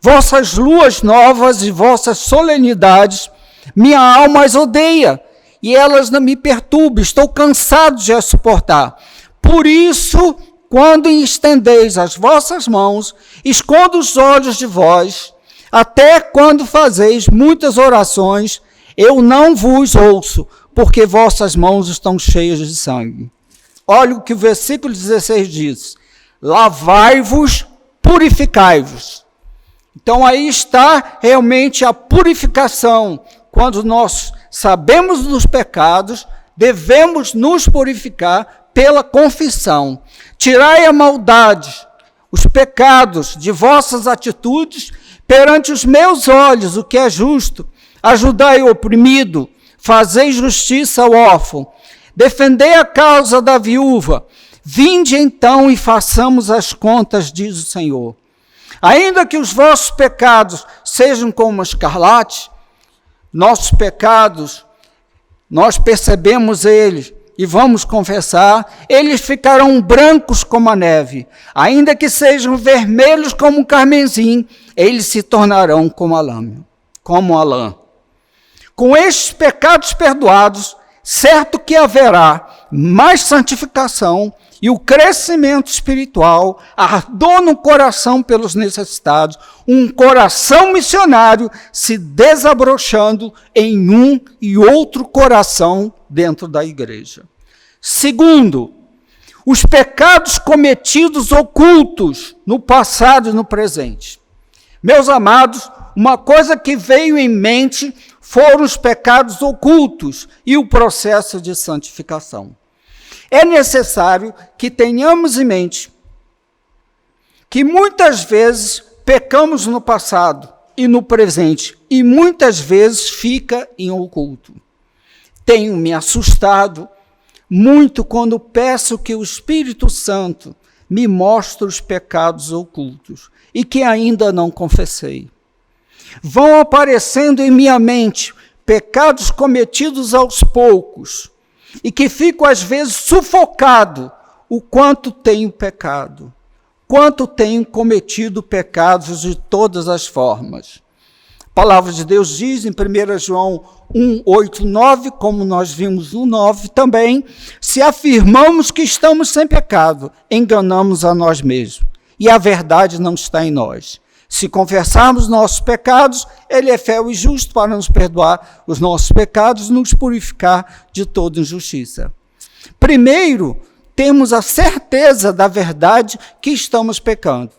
Vossas luas novas e vossas solenidades, minha alma as odeia, e elas não me perturbam, estou cansado de as suportar. Por isso, quando estendeis as vossas mãos, escondo os olhos de vós, até quando fazeis muitas orações, eu não vos ouço, porque vossas mãos estão cheias de sangue. Olha o que o versículo 16 diz: lavai-vos, purificai-vos. Então aí está realmente a purificação. Quando nós sabemos dos pecados, devemos nos purificar pela confissão. Tirai a maldade, os pecados de vossas atitudes perante os meus olhos, o que é justo. Ajudai o oprimido, fazei justiça ao órfão, defendei a causa da viúva. Vinde então e façamos as contas, diz o Senhor. Ainda que os vossos pecados sejam como escarlate, nossos pecados, nós percebemos eles e vamos confessar, eles ficarão brancos como a neve. Ainda que sejam vermelhos como o carmesim, eles se tornarão como a lã. Com estes pecados perdoados, certo que haverá mais santificação e o crescimento espiritual, ardor no coração pelos necessitados, um coração missionário se desabrochando em um e outro coração dentro da igreja. Segundo, os pecados cometidos ocultos no passado e no presente. Meus amados, uma coisa que veio em mente foram os pecados ocultos e o processo de santificação. É necessário que tenhamos em mente que muitas vezes pecamos no passado e no presente, e muitas vezes fica em oculto. Tenho me assustado muito quando peço que o Espírito Santo me mostre os pecados ocultos e que ainda não confessei. Vão aparecendo em minha mente pecados cometidos aos poucos e que fico às vezes sufocado o quanto tenho pecado. quanto tenho cometido pecados de todas as formas. A palavra de Deus diz em 1 João 1, 8, 9, como nós vimos no 9 também, se afirmamos que estamos sem pecado, enganamos a nós mesmos, e a verdade não está em nós. Se confessarmos nossos pecados, ele é fiel e justo para nos perdoar os nossos pecados e nos purificar de toda injustiça. Primeiro, temos a certeza da verdade que estamos pecando.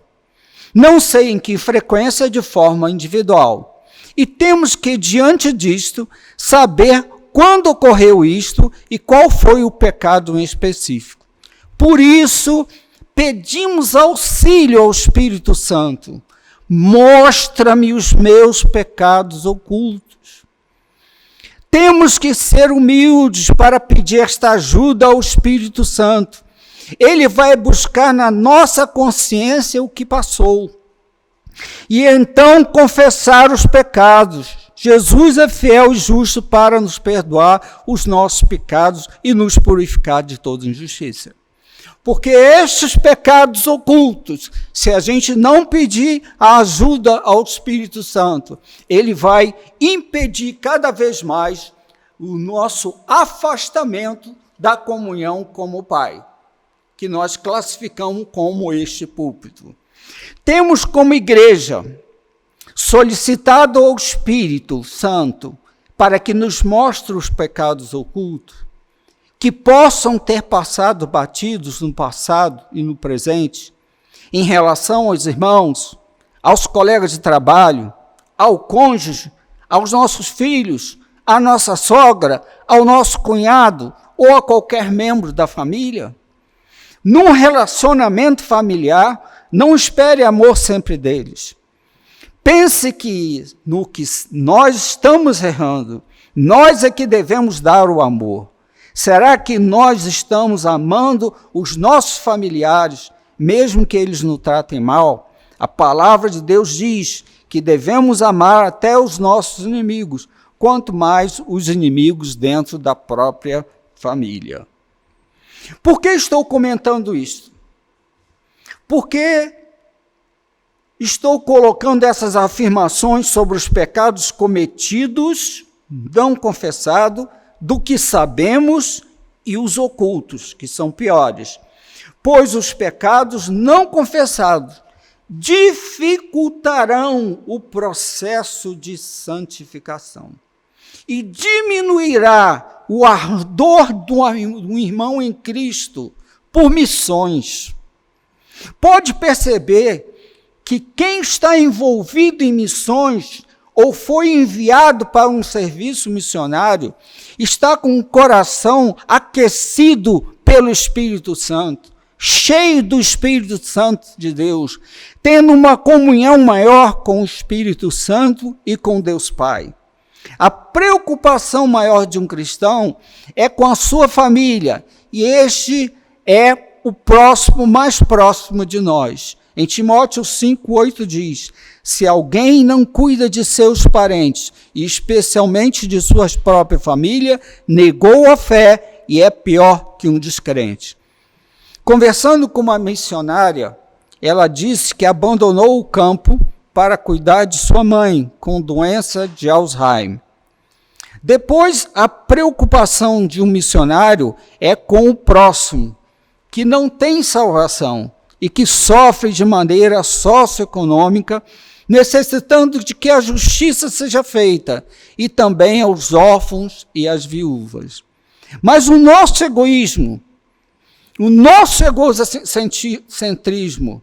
Não sei em que frequência de forma individual. E temos que, diante disto, saber quando ocorreu isto e qual foi o pecado em específico. Por isso, pedimos auxílio ao Espírito Santo. Mostra-me os meus pecados ocultos. Temos que ser humildes para pedir esta ajuda ao Espírito Santo. Ele vai buscar na nossa consciência o que passou. E então confessar os pecados. Jesus é fiel e justo para nos perdoar os nossos pecados e nos purificar de toda injustiça. Porque estes pecados ocultos, se a gente não pedir a ajuda ao Espírito Santo, ele vai impedir cada vez mais o nosso afastamento da comunhão como Pai, que nós classificamos como este púlpito. Temos como igreja solicitado ao Espírito Santo para que nos mostre os pecados ocultos, que possam ter passado batidos no passado e no presente, em relação aos irmãos, aos colegas de trabalho, ao cônjuge, aos nossos filhos, à nossa sogra, ao nosso cunhado ou a qualquer membro da família. Num relacionamento familiar, não espere amor sempre deles. Pense que no que nós estamos errando, nós é que devemos dar o amor. Será que nós estamos amando os nossos familiares, mesmo que eles nos tratem mal? A palavra de Deus diz que devemos amar até os nossos inimigos, quanto mais os inimigos dentro da própria família. Por que estou comentando isso? Porque estou colocando essas afirmações sobre os pecados cometidos, não confessados, do que sabemos e os ocultos, que são piores. Pois os pecados não confessados dificultarão o processo de santificação e diminuirá o ardor do irmão em Cristo por missões. Pode perceber que quem está envolvido em missões ou foi enviado para um serviço missionário está com o coração aquecido pelo Espírito Santo, cheio do Espírito Santo de Deus, tendo uma comunhão maior com o Espírito Santo e com Deus Pai. A preocupação maior de um cristão é com a sua família, e este é o próximo, mais próximo de nós. Em Timóteo 5:8 diz: se alguém não cuida de seus parentes, e especialmente de sua própria família, negou a fé e é pior que um descrente. Conversando com uma missionária, ela disse que abandonou o campo para cuidar de sua mãe com doença de Alzheimer. Depois, a preocupação de um missionário é com o próximo, que não tem salvação e que sofre de maneira socioeconômica, necessitando de que a justiça seja feita, e também aos órfãos e às viúvas. Mas o nosso egoísmo, o nosso egocentrismo,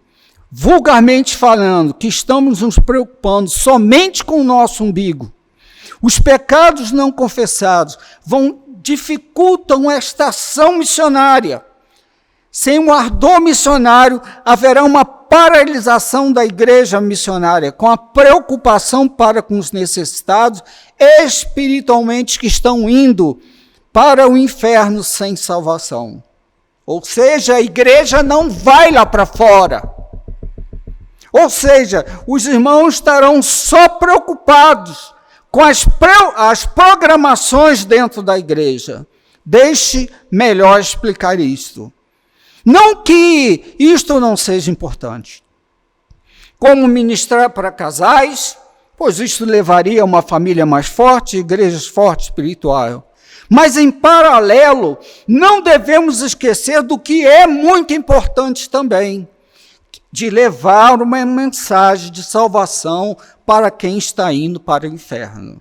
vulgarmente falando, que estamos nos preocupando somente com o nosso umbigo, os pecados não confessados dificultam esta ação missionária. Sem um ardor missionário, haverá uma paralisação da igreja missionária, com a preocupação para com os necessitados espiritualmente que estão indo para o inferno sem salvação. Ou seja, a igreja não vai lá para fora. Ou seja, os irmãos estarão só preocupados com as programações dentro da igreja. Deixe melhor explicar isto. Não que isto não seja importante. Como ministrar para casais, pois isto levaria a uma família mais forte, igrejas fortes espiritual. Mas, em paralelo, não devemos esquecer do que é muito importante também, de levar uma mensagem de salvação para quem está indo para o inferno,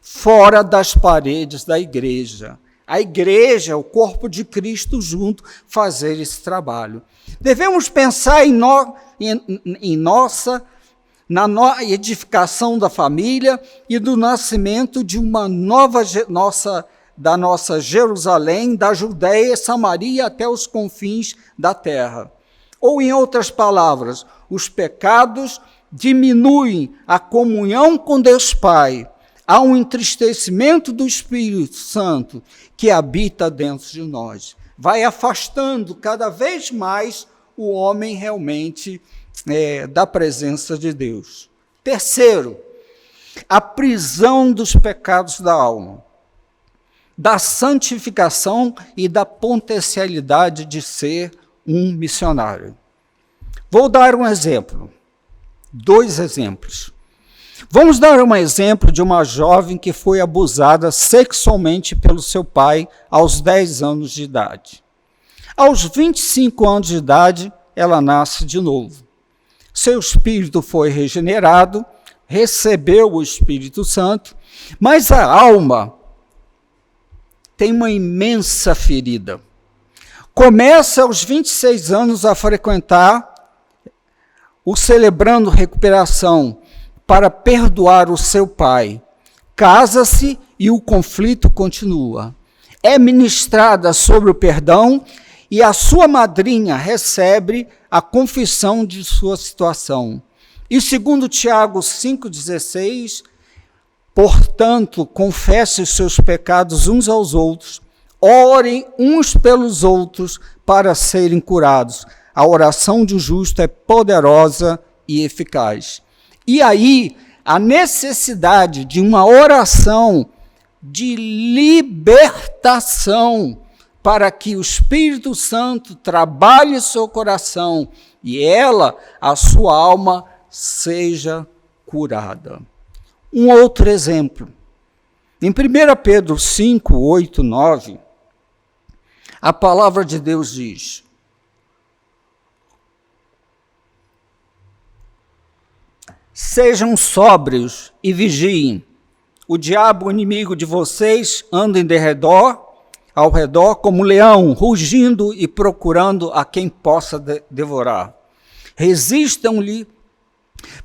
fora das paredes da igreja. A igreja, o corpo de Cristo junto, fazer esse trabalho. Devemos pensar na edificação da família e do nascimento de uma nova da nossa Jerusalém, da Judéia, Samaria até os confins da terra. Ou, em outras palavras, os pecados diminuem a comunhão com Deus Pai. Há um entristecimento do Espírito Santo que habita dentro de nós. Vai afastando cada vez mais o homem realmente da presença de Deus. Terceiro, a prisão dos pecados da alma, da santificação e da potencialidade de ser um missionário. Vou dar um exemplo, 2 exemplos. Vamos dar um exemplo de uma jovem que foi abusada sexualmente pelo seu pai aos 10 anos de idade. Aos 25 anos de idade, ela nasce de novo. Seu espírito foi regenerado, recebeu o Espírito Santo, mas a alma tem uma imensa ferida. Começa aos 26 anos a frequentar o Celebrando Recuperação para perdoar o seu pai. Casa-se e o conflito continua. É ministrada sobre o perdão e a sua madrinha recebe a confissão de sua situação. E segundo Tiago 5,16, portanto, confesse os seus pecados uns aos outros, orem uns pelos outros para serem curados. A oração de um justo é poderosa e eficaz. E aí, a necessidade de uma oração de libertação para que o Espírito Santo trabalhe seu coração e ela, a sua alma, seja curada. Um outro exemplo. Em 1 Pedro 5, 8, 9, a palavra de Deus diz: sejam sóbrios e vigiem. O diabo, o inimigo de vocês, anda ao redor como um leão, rugindo e procurando a quem possa devorar. Resistam-lhe,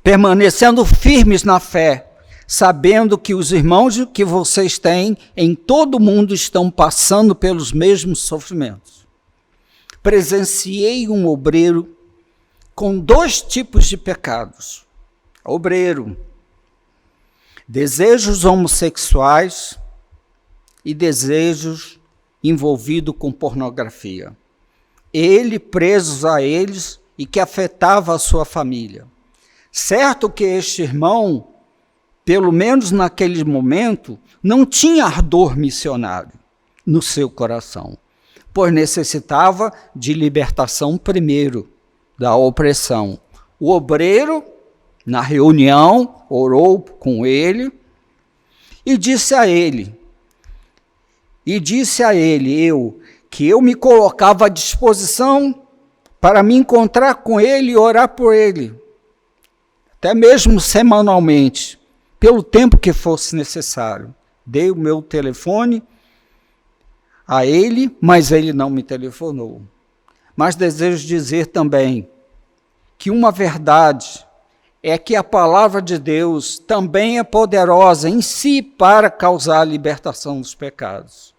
permanecendo firmes na fé, sabendo que os irmãos que vocês têm em todo o mundo estão passando pelos mesmos sofrimentos. Presenciei um obreiro com 2 tipos de pecados. Obreiro, desejos homossexuais e desejos envolvidos com pornografia. Ele presos a eles e que afetava a sua família. Certo que este irmão, pelo menos naquele momento, não tinha ardor missionário no seu coração, pois necessitava de libertação primeiro da opressão. O obreiro, na reunião, orou com ele e disse a ele, que eu me colocava à disposição para me encontrar com ele e orar por ele, até mesmo semanalmente, pelo tempo que fosse necessário. Dei o meu telefone a ele, mas ele não me telefonou. Mas desejo dizer também que uma verdade é que a palavra de Deus também é poderosa em si para causar a libertação dos pecados.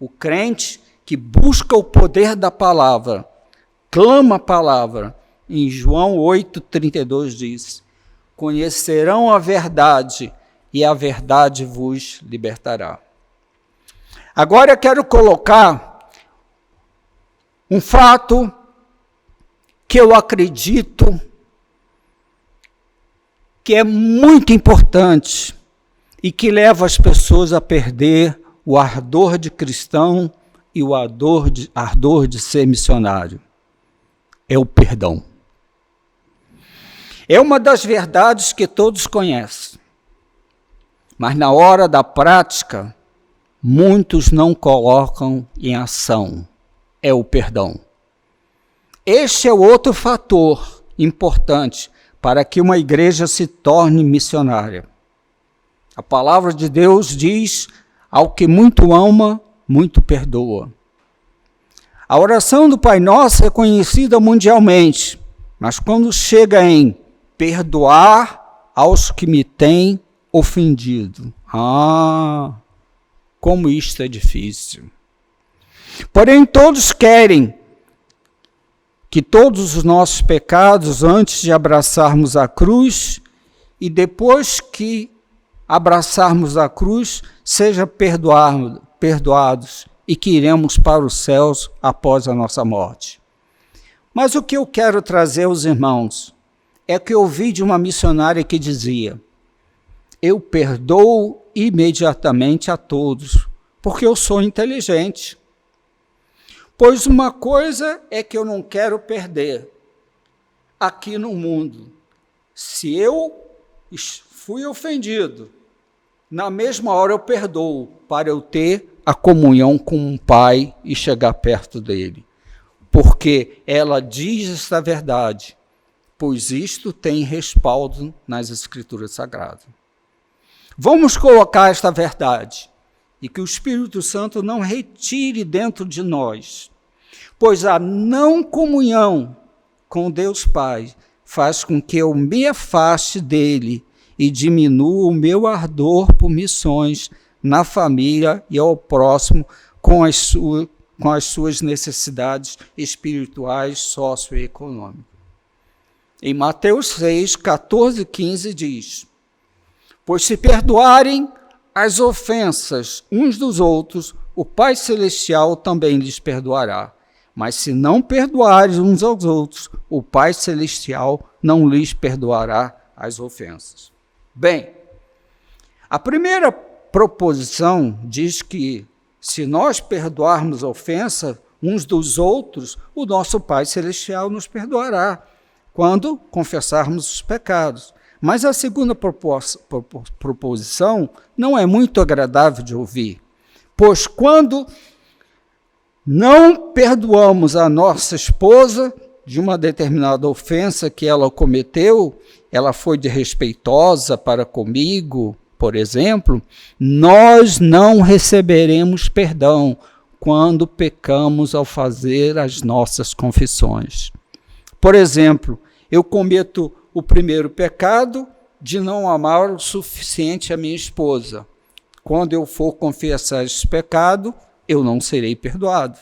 O crente que busca o poder da palavra, clama a palavra, em João 8,32 diz: conhecerão a verdade e a verdade vos libertará. Agora eu quero colocar um fato que eu acredito que é muito importante e que leva as pessoas a perder o ardor de cristão e o ardor de ser missionário. é o perdão. É uma das verdades que todos conhecem, mas na hora da prática, muitos não colocam em ação. É o perdão. Este é outro fator importante para que uma igreja se torne missionária. A palavra de Deus diz: ao que muito ama, muito perdoa. A oração do Pai Nosso é conhecida mundialmente, mas quando chega em perdoar aos que me têm ofendido, como isto é difícil. Porém, todos querem que todos os nossos pecados, antes de abraçarmos a cruz e depois que abraçarmos a cruz, sejam perdoados e que iremos para os céus após a nossa morte. Mas o que eu quero trazer aos irmãos é que eu ouvi de uma missionária que dizia: eu perdoo imediatamente a todos, porque eu sou inteligente. Pois uma coisa é que eu não quero perder aqui no mundo. Se eu fui ofendido, na mesma hora eu perdoo, para eu ter a comunhão com um pai e chegar perto dele. Porque ela diz esta verdade, pois isto tem respaldo nas Escrituras Sagradas. Vamos colocar esta verdade e que o Espírito Santo não retire dentro de nós, pois a não comunhão com Deus Pai faz com que eu me afaste dele e diminua o meu ardor por missões na família e ao próximo com as suas necessidades espirituais, socioeconômicas. Em Mateus 6, 14 e 15 diz: pois se perdoarem as ofensas uns dos outros, o Pai Celestial também lhes perdoará. Mas se não perdoarem uns aos outros, o Pai Celestial não lhes perdoará as ofensas. Bem, a primeira proposição diz que se nós perdoarmos a ofensa uns dos outros, o nosso Pai Celestial nos perdoará quando confessarmos os pecados. Mas a segunda proposição não é muito agradável de ouvir, pois quando não perdoamos a nossa esposa de uma determinada ofensa que ela cometeu, ela foi desrespeitosa para comigo, por exemplo, nós não receberemos perdão quando pecamos ao fazer as nossas confissões. Por exemplo, eu cometo o primeiro pecado de não amar o suficiente a minha esposa. Quando eu for confessar esse pecado, eu não serei perdoado.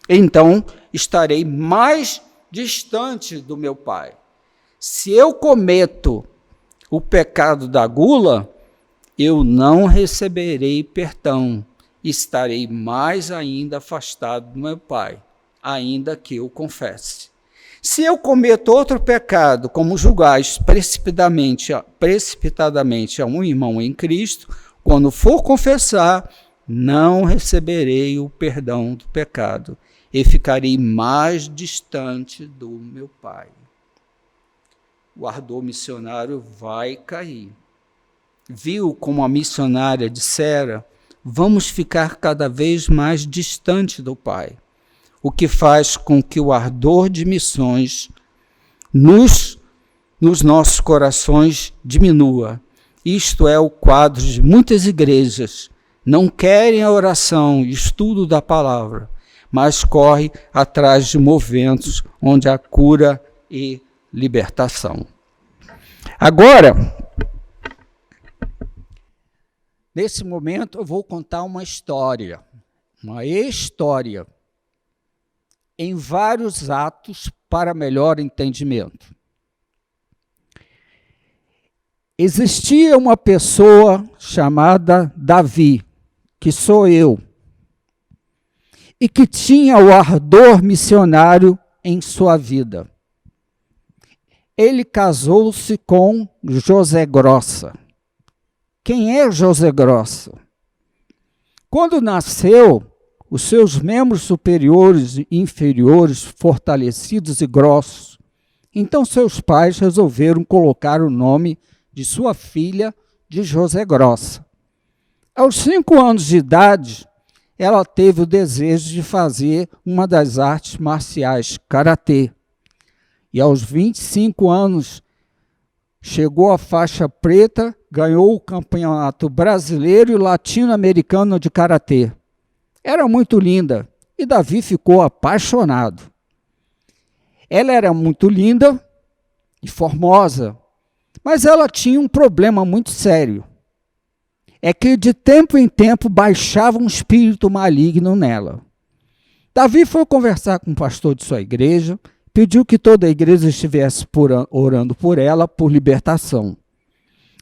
Então, estarei mais distante do meu Pai. Se eu cometo o pecado da gula, eu não receberei perdão. Estarei mais ainda afastado do meu Pai, ainda que eu confesse. Se eu cometo outro pecado, como julgar precipitadamente a um irmão em Cristo, quando for confessar, não receberei o perdão do pecado e ficarei mais distante do meu Pai. O ardor missionário vai cair. Viu como a missionária dissera? Vamos ficar cada vez mais distante do Pai, o que faz com que o ardor de missões nos nossos corações diminua. Isto é o quadro de muitas igrejas. Não querem a oração e estudo da palavra, mas correm atrás de movimentos onde há cura e libertação. Agora, nesse momento eu vou contar uma história em vários atos para melhor entendimento. Existia uma pessoa chamada Davi, que sou eu, e que tinha o ardor missionário em sua vida. Ele casou-se com José Grossa. Quem é José Grossa? Quando nasceu, os seus membros superiores e inferiores fortalecidos e grossos. Então seus pais resolveram colocar o nome de sua filha de José Grossa. Aos 5 anos de idade, ela teve o desejo de fazer uma das artes marciais, karatê. E aos 25 anos, chegou à faixa preta, ganhou o campeonato brasileiro e latino-americano de karatê. Era muito linda e Davi ficou apaixonado. Ela era muito linda e formosa, mas ela tinha um problema muito sério. É que de tempo em tempo baixava um espírito maligno nela. Davi foi conversar com o pastor de sua igreja, pediu que toda a igreja estivesse orando por ela, por libertação.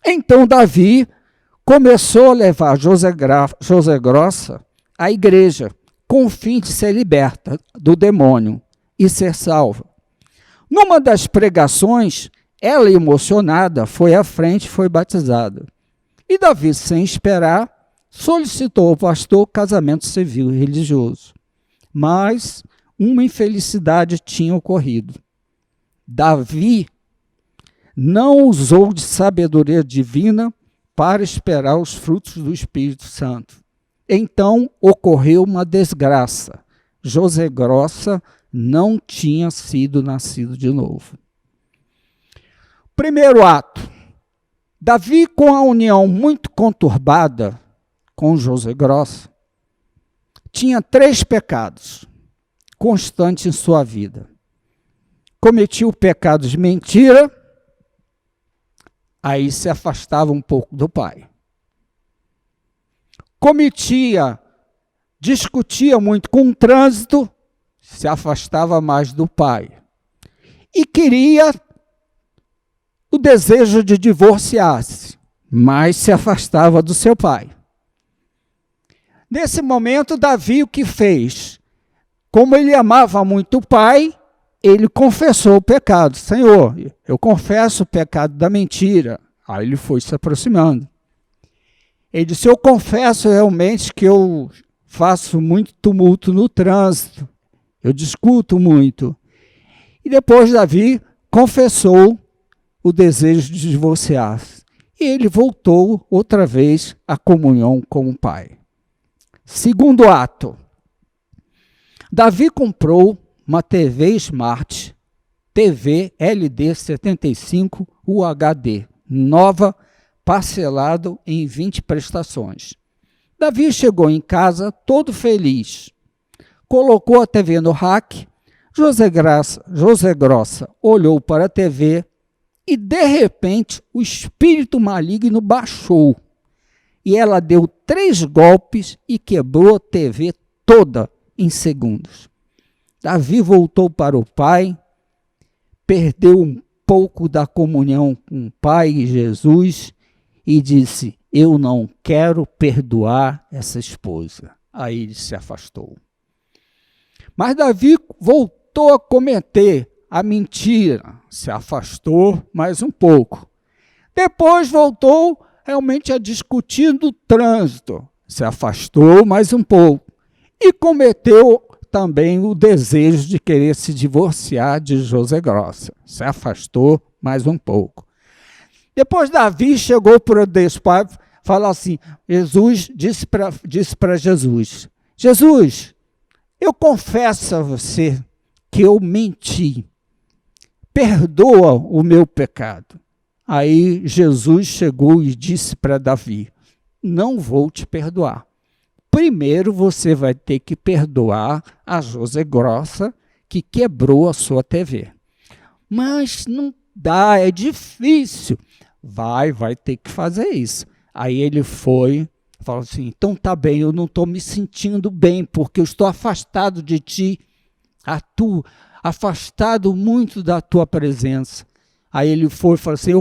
Então Davi começou a levar José Grossa à igreja, com o fim de ser liberta do demônio e ser salva. Numa das pregações, ela, emocionada, foi à frente e foi batizada. E Davi, sem esperar, solicitou ao pastor casamento civil e religioso. Mas uma infelicidade tinha ocorrido. Davi não usou de sabedoria divina para esperar os frutos do Espírito Santo. Então ocorreu uma desgraça. José Grossa não tinha sido nascido de novo. Primeiro ato. Davi, com a união muito conturbada com José Grossa, tinha 3 pecados constantes em sua vida. Cometia o pecado de mentira, aí se afastava um pouco do pai. Discutia muito com o trânsito, se afastava mais do pai. E queria o desejo de divorciar-se, mas se afastava do seu pai. Nesse momento, Davi o que fez? Como ele amava muito o pai, ele confessou o pecado. Senhor, eu confesso o pecado da mentira. Aí ele foi se aproximando. Ele disse, eu confesso realmente que eu faço muito tumulto no trânsito. Eu discuto muito. E depois Davi confessou o desejo de divorciar-se. E ele voltou outra vez à comunhão com o pai. Segundo ato. Davi comprou uma TV Smart, TV LD 75 UHD, nova, parcelado em 20 prestações. Davi chegou em casa todo feliz. Colocou a TV no rack. José Grossa olhou para a TV e, de repente, o espírito maligno baixou. E ela deu 3 golpes e quebrou a TV toda em segundos. Davi voltou para o pai, perdeu um pouco da comunhão com o pai e Jesus e disse, eu não quero perdoar essa esposa. Aí ele se afastou. Mas Davi voltou a cometer a mentira, se afastou mais um pouco. Depois voltou realmente a discutir no trânsito, se afastou mais um pouco. E cometeu também o desejo de querer se divorciar de José Grossa. Se afastou mais um pouco. Depois Davi chegou para Deus Pai e falou assim, Jesus disse para Jesus, Jesus, eu confesso a você que eu menti. Perdoa o meu pecado. Aí Jesus chegou e disse para Davi, não vou te perdoar. Primeiro você vai ter que perdoar a José Grossa, que quebrou a sua TV. Mas não dá, é difícil. Vai ter que fazer isso. Aí ele foi, falou assim, então tá bem, eu não estou me sentindo bem, porque eu estou afastado de ti, afastado muito da tua presença. Aí ele foi e falou assim,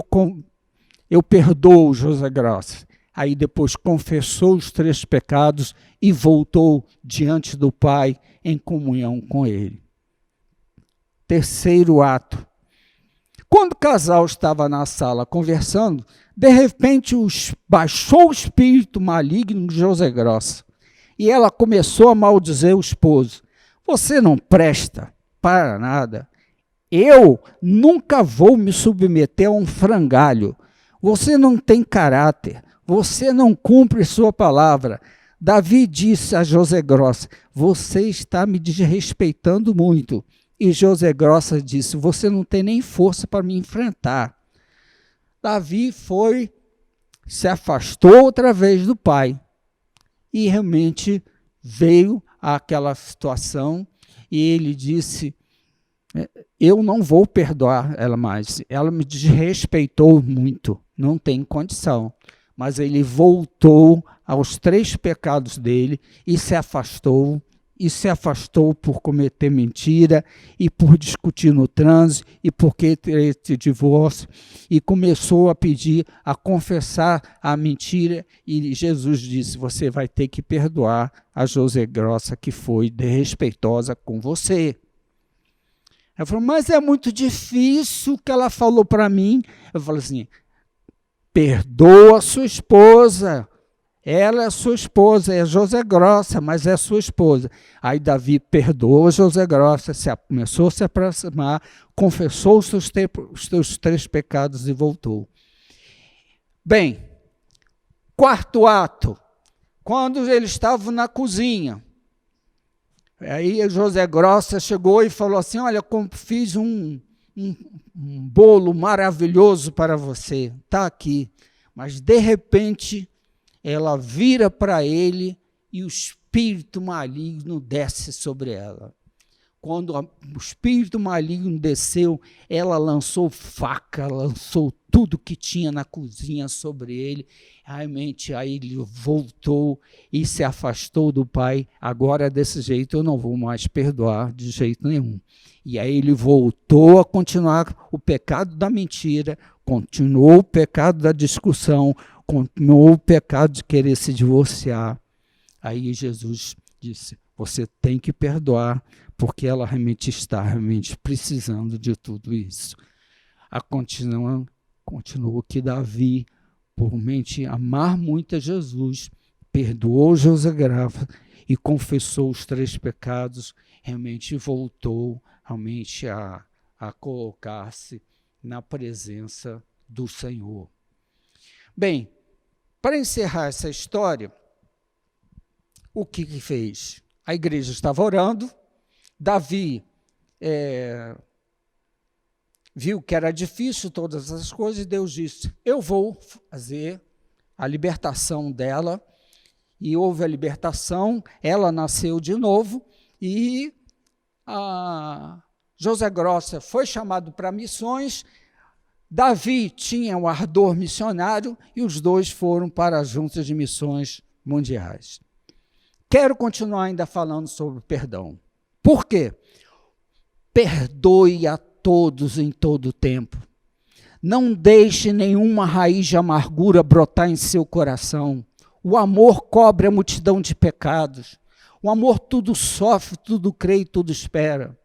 eu perdoo José Grossa. Aí depois confessou os 3 pecados e voltou diante do Pai em comunhão com ele. Terceiro ato. Quando o casal estava na sala conversando, de repente baixou o espírito maligno de José Grossa e ela começou a maldizer o esposo. Você não presta para nada. Eu nunca vou me submeter a um frangalho. Você não tem caráter. Você não cumpre sua palavra. Davi disse a José Grossa, você está me desrespeitando muito. E José Grossa disse, você não tem nem força para me enfrentar. Davi se afastou outra vez do pai. E realmente veio àquela situação e ele disse, eu não vou perdoar ela mais. Ela me desrespeitou muito, não tem condição. Mas ele voltou aos 3 pecados dele e se afastou por cometer mentira, e por discutir no trânsito, e por querer esse divórcio, e começou a pedir, a confessar a mentira, e Jesus disse, você vai ter que perdoar a José Grossa, que foi desrespeitosa com você. Ela falou, mas é muito difícil o que ela falou para mim. Eu falei assim, perdoa a sua esposa. Ela é sua esposa, é José Grossa, mas é sua esposa. Aí Davi perdoou José Grossa, começou a se aproximar, confessou os seus 3 pecados e voltou. Bem, 4º ato, quando eles estavam na cozinha, aí José Grossa chegou e falou assim, olha, fiz um bolo maravilhoso para você, está aqui. Mas de repente ela vira para ele e o espírito maligno desce sobre ela. Quando o espírito maligno desceu, ela lançou faca, lançou tudo que tinha na cozinha sobre ele. Realmente, aí ele voltou e se afastou do pai. Agora, desse jeito, eu não vou mais perdoar de jeito nenhum. E aí ele voltou a continuar o pecado da mentira, continuou o pecado da discussão, continuou o pecado de querer se divorciar. Aí Jesus disse, você tem que perdoar, porque ela realmente está precisando de tudo isso. Continuou que Davi, por mente amar muito a Jesus, perdoou José Grossa e confessou os 3 pecados, realmente voltou realmente a colocar-se na presença do Senhor. Bem, para encerrar essa história, o que fez? A igreja estava orando, Davi viu que era difícil todas essas coisas, e Deus disse, eu vou fazer a libertação dela, e houve a libertação, ela nasceu de novo, e José Grossa foi chamado para missões, Davi tinha um ardor missionário, e os 2 foram para as juntas de missões mundiais. Quero continuar ainda falando sobre perdão. Por quê? Perdoe a todos em todo o tempo. Não deixe nenhuma raiz de amargura brotar em seu coração. O amor cobre a multidão de pecados. O amor tudo sofre, tudo crê e tudo espera.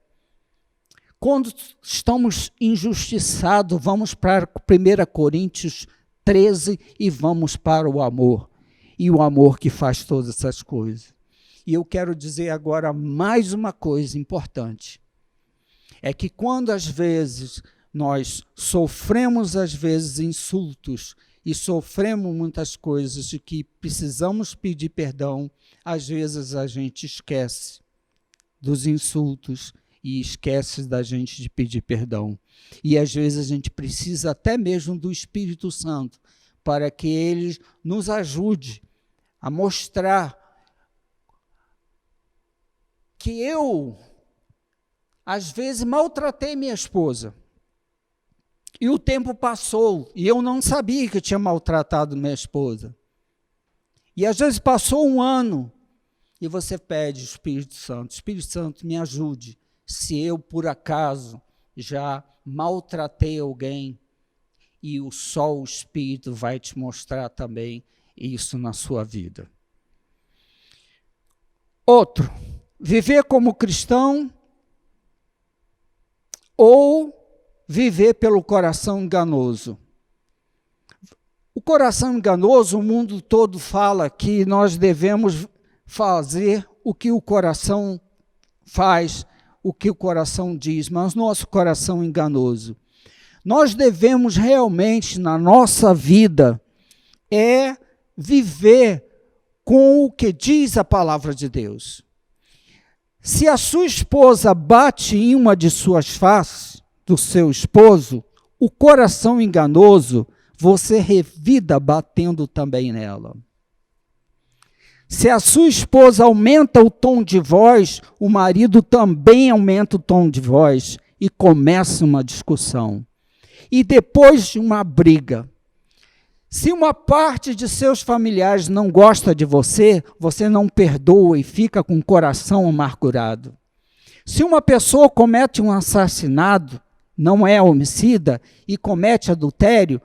Quando estamos injustiçados, vamos para 1 Coríntios 13 e vamos para o amor. E o amor que faz todas essas coisas. E eu quero dizer agora mais uma coisa importante. É que quando às vezes nós sofremos às vezes insultos e sofremos muitas coisas de que precisamos pedir perdão, às vezes a gente esquece dos insultos e esquece da gente de pedir perdão. E às vezes a gente precisa até mesmo do Espírito Santo para que ele nos ajude a mostrar que eu, às vezes, maltratei minha esposa. E o tempo passou, e eu não sabia que eu tinha maltratado minha esposa. E às vezes passou 1 ano, e você pede ao Espírito Santo, me ajude, se eu, por acaso, já maltratei alguém, e só o Espírito vai te mostrar também isso na sua vida. Outro, viver como cristão ou viver pelo coração enganoso. O coração enganoso, o mundo todo fala que nós devemos fazer o que o coração faz, o que o coração diz, mas nosso coração é enganoso. Nós devemos realmente, na nossa vida, viver com o que diz a palavra de Deus. Se a sua esposa bate em uma de suas faces, do seu esposo, o coração enganoso, você revida batendo também nela. Se a sua esposa aumenta o tom de voz, o marido também aumenta o tom de voz e começa uma discussão. E depois de uma briga, se uma parte de seus familiares não gosta de você, você não perdoa e fica com o coração amargurado. Se uma pessoa comete um assassinato, não é homicida, e comete adultério,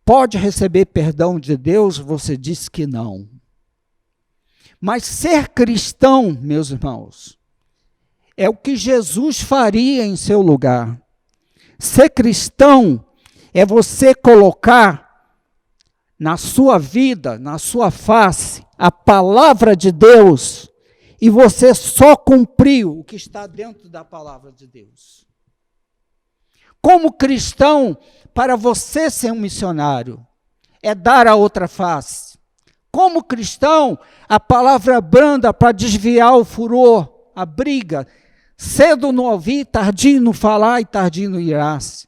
pode receber perdão de Deus? Você diz que não. Mas ser cristão, meus irmãos, é o que Jesus faria em seu lugar. Ser cristão é você colocar na sua vida, na sua face, a palavra de Deus, e você só cumpriu o que está dentro da palavra de Deus. Como cristão, para você ser um missionário, é dar a outra face. Como cristão, a palavra branda para desviar o furor, a briga, cedo no ouvir, tardio no falar e tardio no irar-se.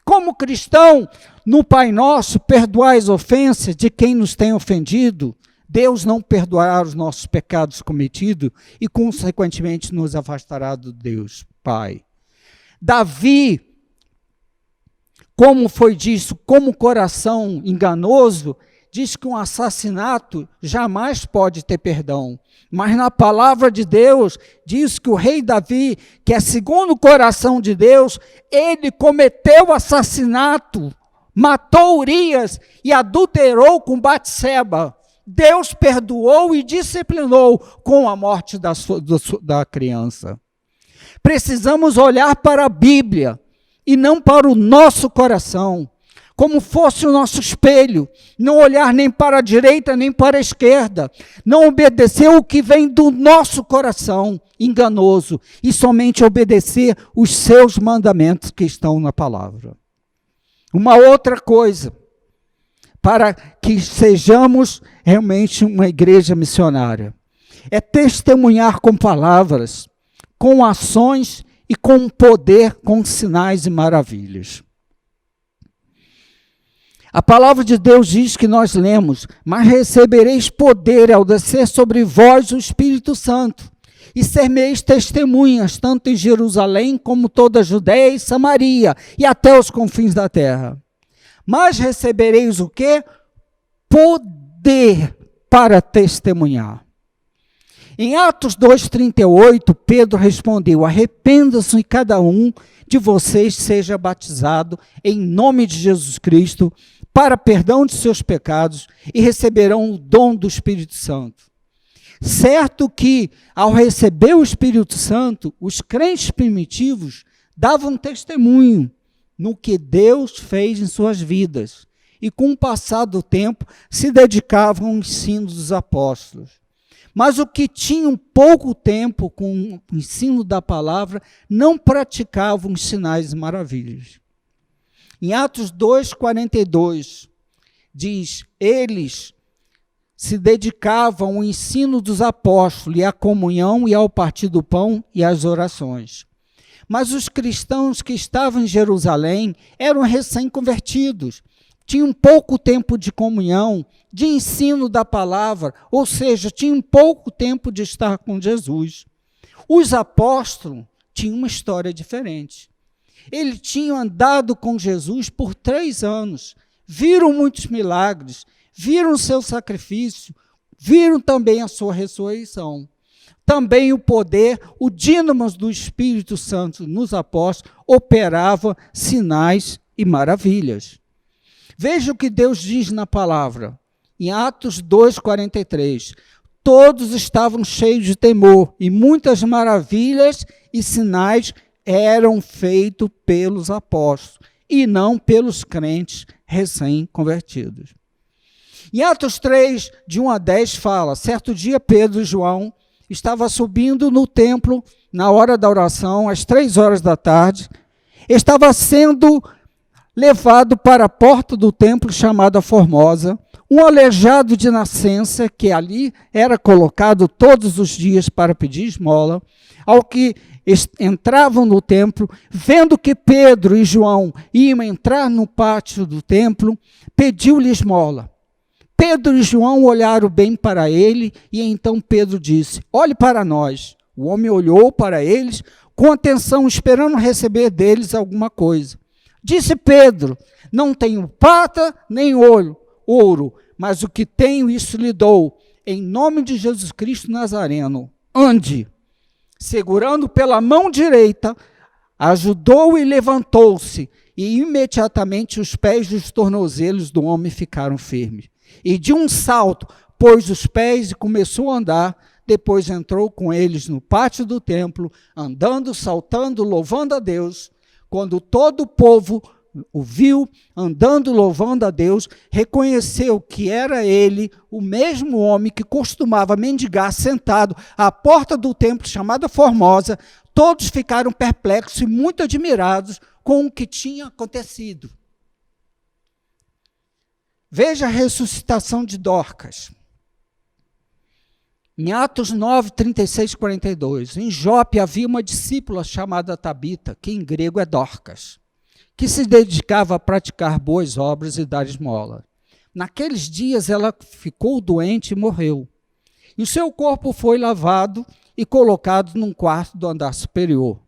Como cristão, no Pai Nosso, perdoai as ofensas de quem nos tem ofendido. Deus não perdoará os nossos pecados cometidos e, consequentemente, nos afastará do Deus Pai. Davi, como foi dito, como coração enganoso, diz que um assassinato jamais pode ter perdão. Mas na palavra de Deus, diz que o rei Davi, que é segundo o coração de Deus, ele cometeu assassinato, matou Urias e adulterou com Batseba. Deus perdoou e disciplinou com a morte da criança. Precisamos olhar para a Bíblia e não para o nosso coração, como fosse o nosso espelho, não olhar nem para a direita nem para a esquerda, não obedecer o que vem do nosso coração enganoso e somente obedecer os seus mandamentos que estão na palavra. Uma outra coisa, para que sejamos realmente uma igreja missionária, é testemunhar com palavras, com ações e com poder, com sinais e maravilhas. A palavra de Deus diz que nós lemos, mas recebereis poder ao descer sobre vós o Espírito Santo, e sereis testemunhas, tanto em Jerusalém como toda a Judeia e Samaria, e até os confins da terra. Mas recebereis o quê? Poder para testemunhar. Em Atos 2,38, Pedro respondeu, arrependam-se e cada um de vocês seja batizado em nome de Jesus Cristo para perdão de seus pecados e receberão o dom do Espírito Santo. Certo que, ao receber o Espírito Santo, os crentes primitivos davam testemunho no que Deus fez em suas vidas e, com o passar do tempo, se dedicavam ao ensino dos apóstolos. Mas o que tinham pouco tempo com o ensino da palavra, não praticavam os sinais e maravilhas. Em Atos 2,42, diz, eles se dedicavam ao ensino dos apóstolos e à comunhão e ao partir do pão e às orações. Mas os cristãos que estavam em Jerusalém eram recém-convertidos, tinham pouco tempo de comunhão, de ensino da palavra, ou seja, tinham pouco tempo de estar com Jesus. Os apóstolos tinham uma história diferente. Eles tinham andado com Jesus por 3 anos, viram muitos milagres, viram o seu sacrifício, viram também a sua ressurreição. Também o poder, o dínamo do Espírito Santo nos apóstolos operava sinais e maravilhas. Veja o que Deus diz na palavra, em Atos 2,43. Todos estavam cheios de temor, e muitas maravilhas e sinais eram feitos pelos apóstolos, e não pelos crentes recém-convertidos. Em Atos 3, de 1 a 10, fala: certo dia Pedro e João estavam subindo no templo na hora da oração, às 3 horas da tarde. Estava sendo levado para a porta do templo chamada Formosa, um aleijado de nascença, que ali era colocado todos os dias para pedir esmola. Ao que entravam no templo, vendo que Pedro e João iam entrar no pátio do templo, pediu-lhe esmola. Pedro e João olharam bem para ele, e então Pedro disse: olhe para nós. O homem olhou para eles com atenção, esperando receber deles alguma coisa. Disse Pedro: não tenho prata nem ouro, mas o que tenho, isso lhe dou. Em nome de Jesus Cristo Nazareno, ande. Segurando pela mão direita, ajudou e levantou-se, e imediatamente os pés e os tornozelos do homem ficaram firmes. E de um salto pôs os pés e começou a andar. Depois entrou com eles no pátio do templo, andando, saltando, louvando a Deus. Quando todo o povo o viu andando, louvando a Deus, reconheceu que era ele, o mesmo homem que costumava mendigar sentado à porta do templo chamada Formosa. Todos ficaram perplexos e muito admirados com o que tinha acontecido. Veja a ressuscitação de Dorcas. Em Atos 9, 36 e 42, em Jope havia uma discípula chamada Tabita, que em grego é Dorcas, que se dedicava a praticar boas obras e dar esmola. Naqueles dias ela ficou doente e morreu. E o seu corpo foi lavado e colocado num quarto do andar superior.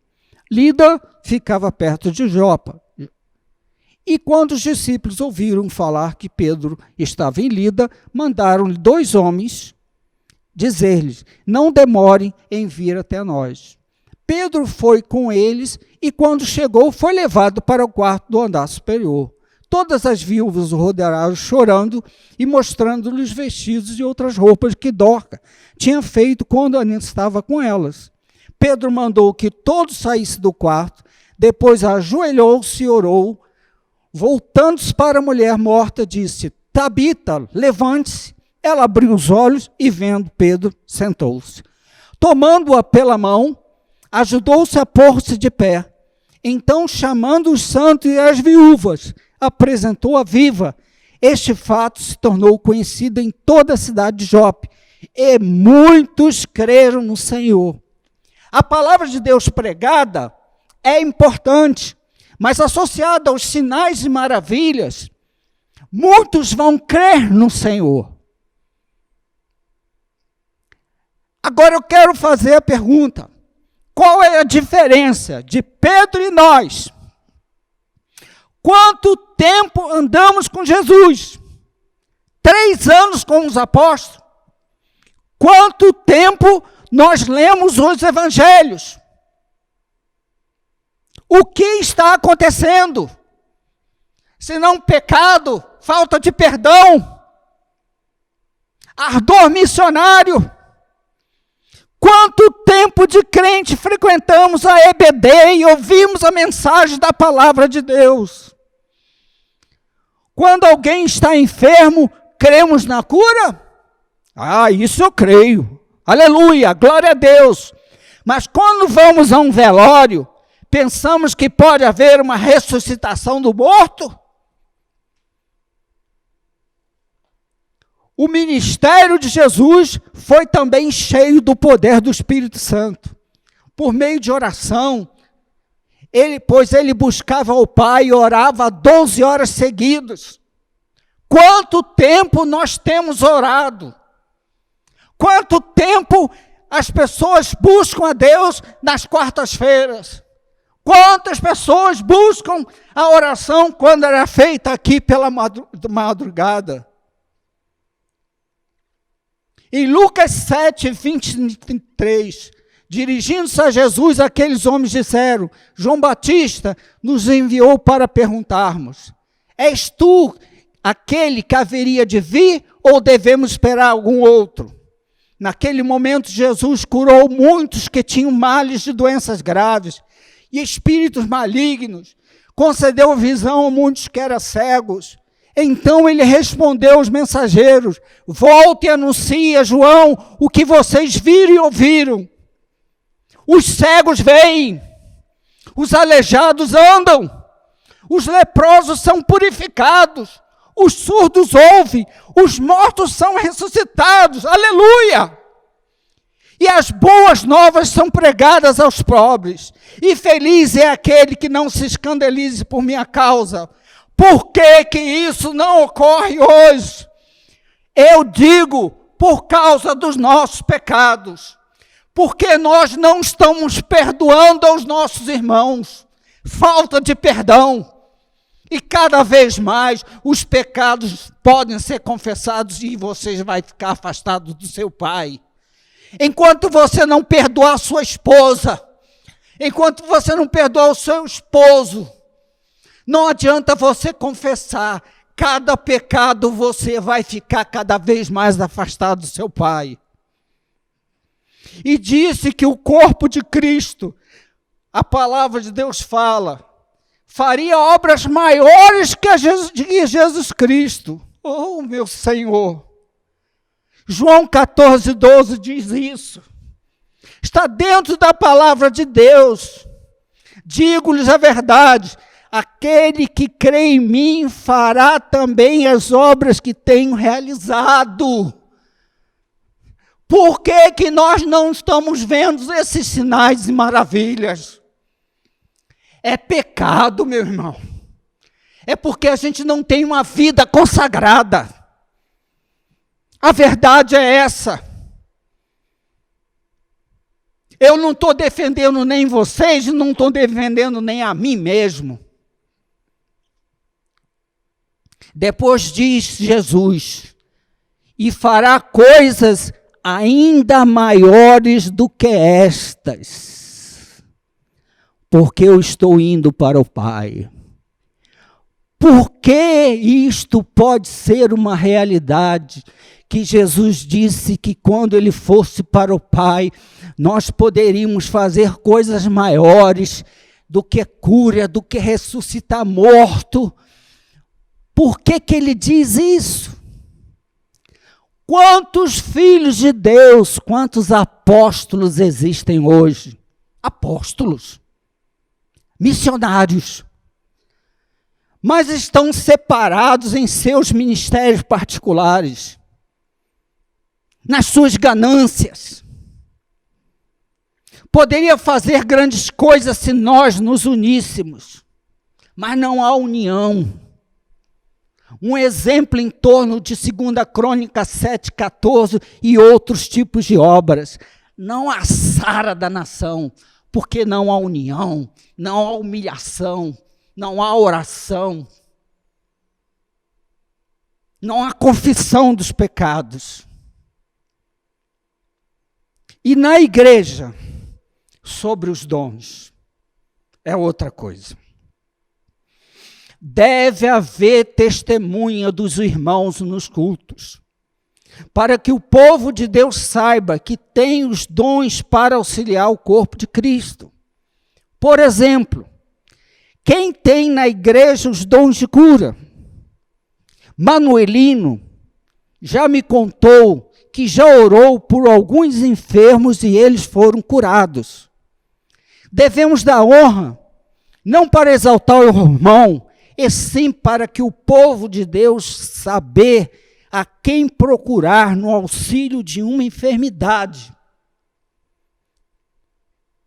Lida ficava perto de Jope. E quando os discípulos ouviram falar que Pedro estava em Lida, mandaram-lhe 2 homens dizer-lhes: não demorem em vir até nós. Pedro foi com eles e, quando chegou, foi levado para o quarto do andar superior. Todas as viúvas o rodearam chorando e mostrando-lhe os vestidos e outras roupas que Dorcas tinha feito quando ainda estava com elas. Pedro mandou que todos saíssem do quarto, depois ajoelhou-se e orou. Voltando-se para a mulher morta, disse: Tabita, levante-se. Ela abriu os olhos e, vendo Pedro, sentou-se. Tomando-a pela mão, ajudou-se a pôr-se de pé. Então, chamando os santos e as viúvas, apresentou-a viva. Este fato se tornou conhecido em toda a cidade de Jope, e muitos creram no Senhor. A palavra de Deus pregada é importante, mas associada aos sinais e maravilhas, muitos vão crer no Senhor. Agora eu quero fazer a pergunta: qual é a diferença de Pedro e nós? Quanto tempo andamos com Jesus? 3 anos com os apóstolos? Quanto tempo nós lemos os evangelhos? O que está acontecendo? Se não pecado, falta de perdão, ardor missionário. Quanto tempo de crente frequentamos a EBD e ouvimos a mensagem da palavra de Deus? Quando alguém está enfermo, cremos na cura? Isso eu creio. Aleluia, glória a Deus. Mas quando vamos a um velório, pensamos que pode haver uma ressuscitação do morto? O ministério de Jesus foi também cheio do poder do Espírito Santo. Por meio de oração, pois ele buscava o Pai e orava 12 horas seguidas. Quanto tempo nós temos orado? Quanto tempo as pessoas buscam a Deus nas quartas-feiras? Quantas pessoas buscam a oração quando era feita aqui pela madrugada? Em Lucas 7, 23, dirigindo-se a Jesus, aqueles homens disseram: João Batista nos enviou para perguntarmos: és tu aquele que haveria de vir ou devemos esperar algum outro? Naquele momento, Jesus curou muitos que tinham males de doenças graves e espíritos malignos, concedeu visão a muitos que eram cegos, Então ele respondeu aos mensageiros: volte e anuncie a João o que vocês viram e ouviram. Os cegos veem, os aleijados andam, os leprosos são purificados, os surdos ouvem, os mortos são ressuscitados. Aleluia! E as boas novas são pregadas aos pobres. E feliz é aquele que não se escandalize por minha causa. Por que isso não ocorre hoje? Eu digo, por causa dos nossos pecados. Porque nós não estamos perdoando aos nossos irmãos. Falta de perdão. E cada vez mais os pecados podem ser confessados e você vai ficar afastado do seu Pai. Enquanto você não perdoar a sua esposa, enquanto você não perdoar o seu esposo, não adianta você confessar. Cada pecado você vai ficar cada vez mais afastado do seu Pai. E disse que o corpo de Cristo, a palavra de Deus fala, faria obras maiores que Jesus Cristo. Oh, meu Senhor! João 14:12 diz isso. Está dentro da palavra de Deus. Digo-lhes a verdade, aquele que crê em mim fará também as obras que tenho realizado. Por que nós não estamos vendo esses sinais e maravilhas? É pecado, meu irmão. É porque a gente não tem uma vida consagrada. A verdade é essa. Eu não estou defendendo nem vocês, e não estou defendendo nem a mim mesmo. Depois diz Jesus, e fará coisas ainda maiores do que estas, porque eu estou indo para o Pai. Por que isto pode ser uma realidade? Que Jesus disse que quando ele fosse para o Pai, nós poderíamos fazer coisas maiores do que cura, do que ressuscitar morto. Por que ele diz isso? Quantos filhos de Deus, quantos apóstolos existem hoje? Apóstolos, missionários, mas estão separados em seus ministérios particulares, nas suas ganâncias. Poderia fazer grandes coisas se nós nos uníssemos, mas não há união. Um exemplo em torno de 2 Crônicas 7:14 e outros tipos de obras. Não há sara da nação, porque não há união, não há humilhação, não há oração, não há confissão dos pecados. E na igreja, sobre os dons, é outra coisa. Deve haver testemunha dos irmãos nos cultos, para que o povo de Deus saiba que tem os dons para auxiliar o corpo de Cristo. Por exemplo, quem tem na igreja os dons de cura? Manuelino já me contou que já orou por alguns enfermos e eles foram curados. Devemos dar honra, não para exaltar o irmão, e sim para que o povo de Deus saber a quem procurar no auxílio de uma enfermidade.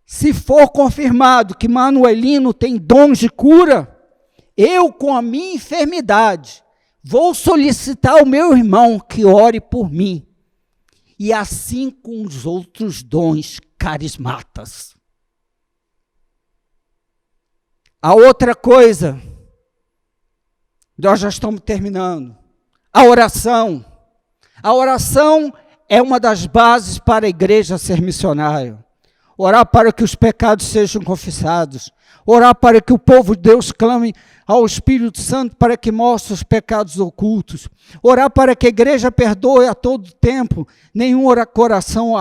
Se for confirmado que Manuelino tem dons de cura, eu, com a minha enfermidade, vou solicitar ao meu irmão que ore por mim. E assim com os outros dons carismatas. A outra coisa, nós já estamos terminando, a oração. A oração é uma das bases para a igreja ser missionária. Orar para que os pecados sejam confessados. Orar para que o povo de Deus clame ao Espírito Santo para que mostre os pecados ocultos. Orar para que a igreja perdoe a todo tempo nenhum coração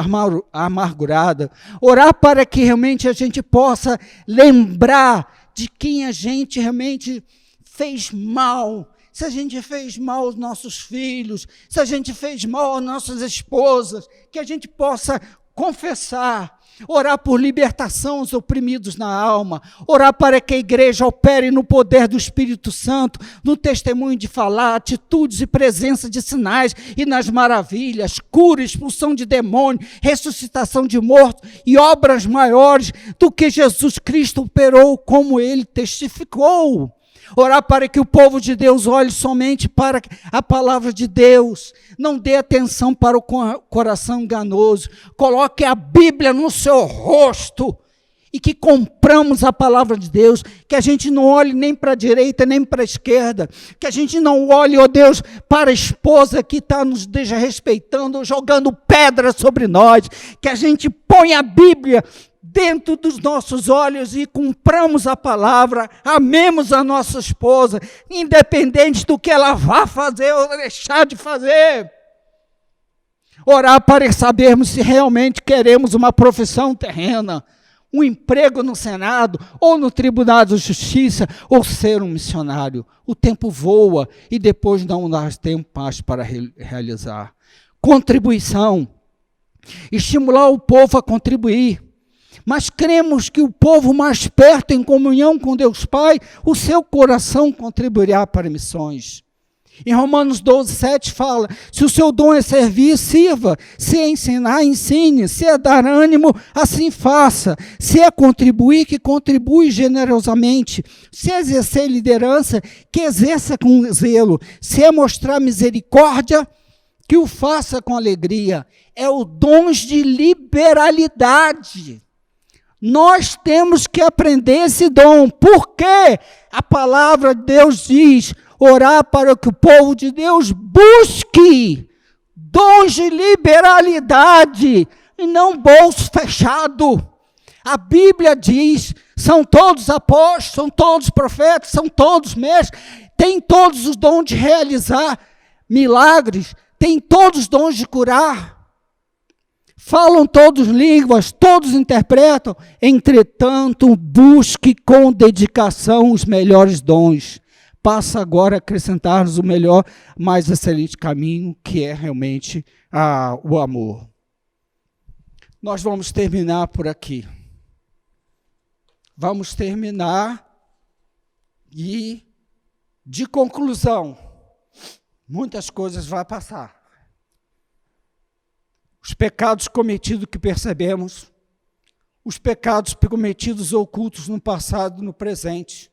amargurado. Orar para que realmente a gente possa lembrar de quem a gente realmente fez mal, se a gente fez mal aos nossos filhos, se a gente fez mal às nossas esposas, que a gente possa confessar, orar por libertação aos oprimidos na alma, orar para que a igreja opere no poder do Espírito Santo, no testemunho de falar, atitudes e presença de sinais e nas maravilhas, cura, expulsão de demônio, ressuscitação de mortos e obras maiores do que Jesus Cristo operou, como ele testificou. Orar para que o povo de Deus olhe somente para a palavra de Deus, não dê atenção para o coração enganoso, coloque a Bíblia no seu rosto e que compramos a palavra de Deus, que a gente não olhe nem para a direita nem para a esquerda, que a gente não olhe, ó Deus, para a esposa que está nos desrespeitando, jogando pedra sobre nós, que a gente ponha a Bíblia dentro dos nossos olhos e cumpramos a palavra, amemos a nossa esposa, independente do que ela vá fazer ou deixar de fazer. Orar para sabermos se realmente queremos uma profissão terrena, um emprego no Senado ou no Tribunal de Justiça, ou ser um missionário. O tempo voa e depois não dá tempo mais para realizar. Contribuição. Estimular o povo a contribuir. Mas cremos que o povo mais perto, em comunhão com Deus Pai, o seu coração contribuirá para missões. Em Romanos 12, 7 fala, se o seu dom é servir, sirva, se é ensinar, ensine, se é dar ânimo, assim faça, se é contribuir, que contribui generosamente, se é exercer liderança, que exerça com zelo, se é mostrar misericórdia, que o faça com alegria. É o dons de liberalidade. Nós temos que aprender esse dom, porque a palavra de Deus diz, orar para que o povo de Deus busque dons de liberalidade e não bolso fechado. A Bíblia diz, são todos apóstolos, são todos profetas, são todos mestres, têm todos os dons de realizar milagres, têm todos os dons de curar. Falam todos línguas, todos interpretam, entretanto, busque com dedicação os melhores dons. Passa agora a acrescentar-nos o melhor, mais excelente caminho, que é realmente o amor. Nós vamos terminar por aqui. Vamos terminar e, de conclusão, muitas coisas vão passar. Os pecados cometidos que percebemos, os pecados cometidos ocultos no passado e no presente,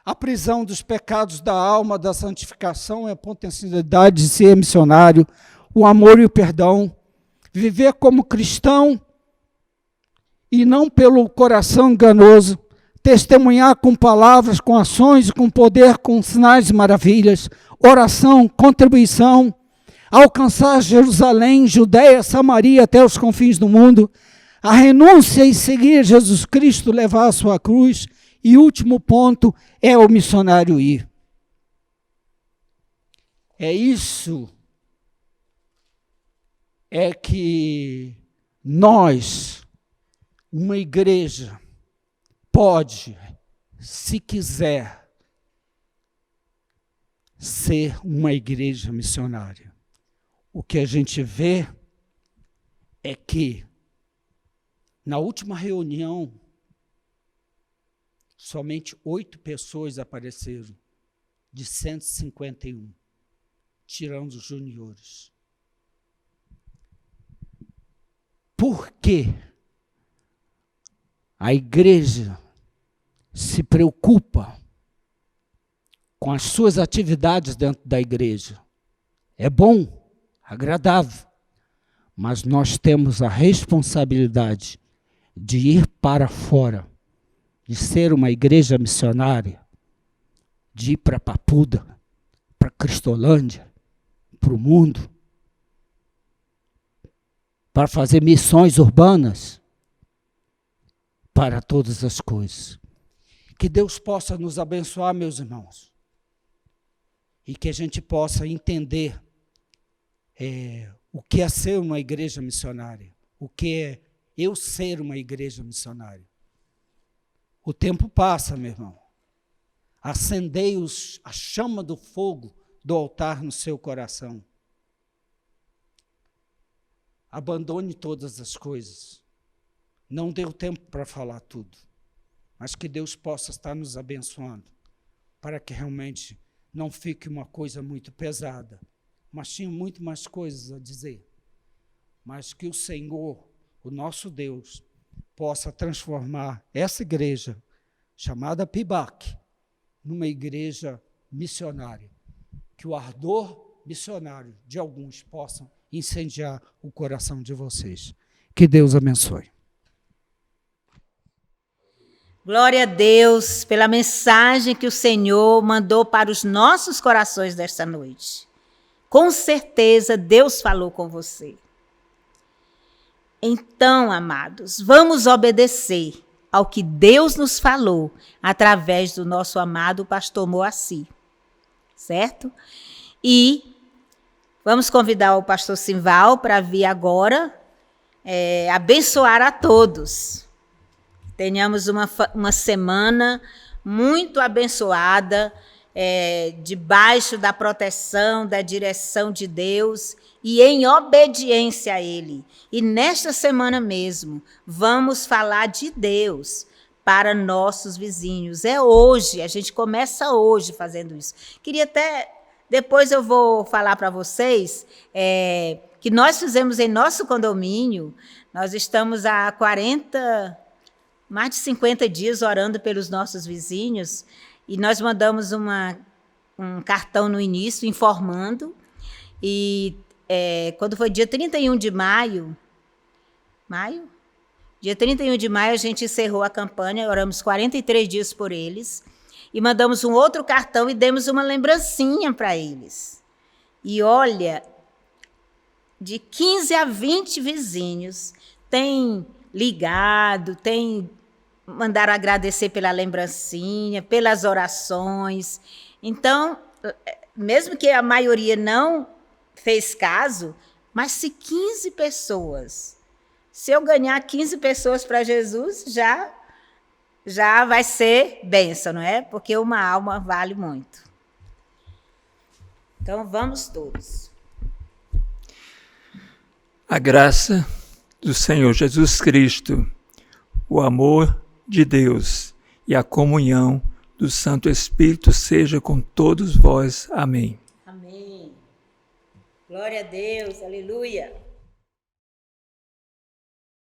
a prisão dos pecados da alma, da santificação e a potencialidade de ser missionário, o amor e o perdão, viver como cristão e não pelo coração enganoso, testemunhar com palavras, com ações, com poder, com sinais e maravilhas, oração, contribuição, alcançar Jerusalém, Judeia, Samaria, até os confins do mundo, a renúncia e seguir Jesus Cristo, levar a sua cruz, e último ponto é o missionário ir. É isso é que nós, uma igreja, pode, se quiser, ser uma igreja missionária. O que a gente vê é que, na última reunião, somente 8 pessoas apareceram, de 151, tirando os juniores. Por quê? A igreja se preocupa com as suas atividades dentro da igreja. É bom, agradável, mas nós temos a responsabilidade de ir para fora, de ser uma igreja missionária, de ir para Papuda, para Cristolândia, para o mundo, para fazer missões urbanas, para todas as coisas. Que Deus possa nos abençoar, meus irmãos, e que a gente possa entender o que é ser uma igreja missionária, o que é eu ser uma igreja missionária. O tempo passa, meu irmão. Acendei a chama do fogo do altar no seu coração. Abandone todas as coisas. Não deu tempo para falar tudo, mas que Deus possa estar nos abençoando, para que realmente não fique uma coisa muito pesada. Mas tinha muito mais coisas a dizer. Mas que o Senhor, o nosso Deus, possa transformar essa igreja, chamada PIBAC, numa igreja missionária. Que o ardor missionário de alguns possa incendiar o coração de vocês. Que Deus abençoe. Glória a Deus pela mensagem que o Senhor mandou para os nossos corações desta noite. Com certeza Deus falou com você. Então, amados, vamos obedecer ao que Deus nos falou através do nosso amado pastor Moacir, certo? E vamos convidar o pastor Simval para vir agora abençoar a todos. Tenhamos uma semana muito abençoada, debaixo da proteção, da direção de Deus e em obediência a Ele. E nesta semana mesmo, vamos falar de Deus para nossos vizinhos. É hoje, a gente começa hoje fazendo isso. Queria até, depois eu vou falar para vocês, que nós fizemos em nosso condomínio, nós estamos há mais de 50 dias orando pelos nossos vizinhos, e nós mandamos um cartão no início, informando, e quando foi dia 31 de maio, dia 31 de maio, a gente encerrou a campanha, oramos 43 dias por eles, e mandamos um outro cartão e demos uma lembrancinha para eles. E olha, de 15 a 20 vizinhos têm ligado, mandaram agradecer pela lembrancinha, pelas orações. Então, mesmo que a maioria não fez caso, mas se 15 pessoas, se eu ganhar 15 pessoas para Jesus, já vai ser bênção, não é? Porque uma alma vale muito. Então, vamos todos. A graça do Senhor Jesus Cristo, o amor de Deus e a comunhão do Santo Espírito seja com todos vós. Amém. Amém. Glória a Deus, aleluia.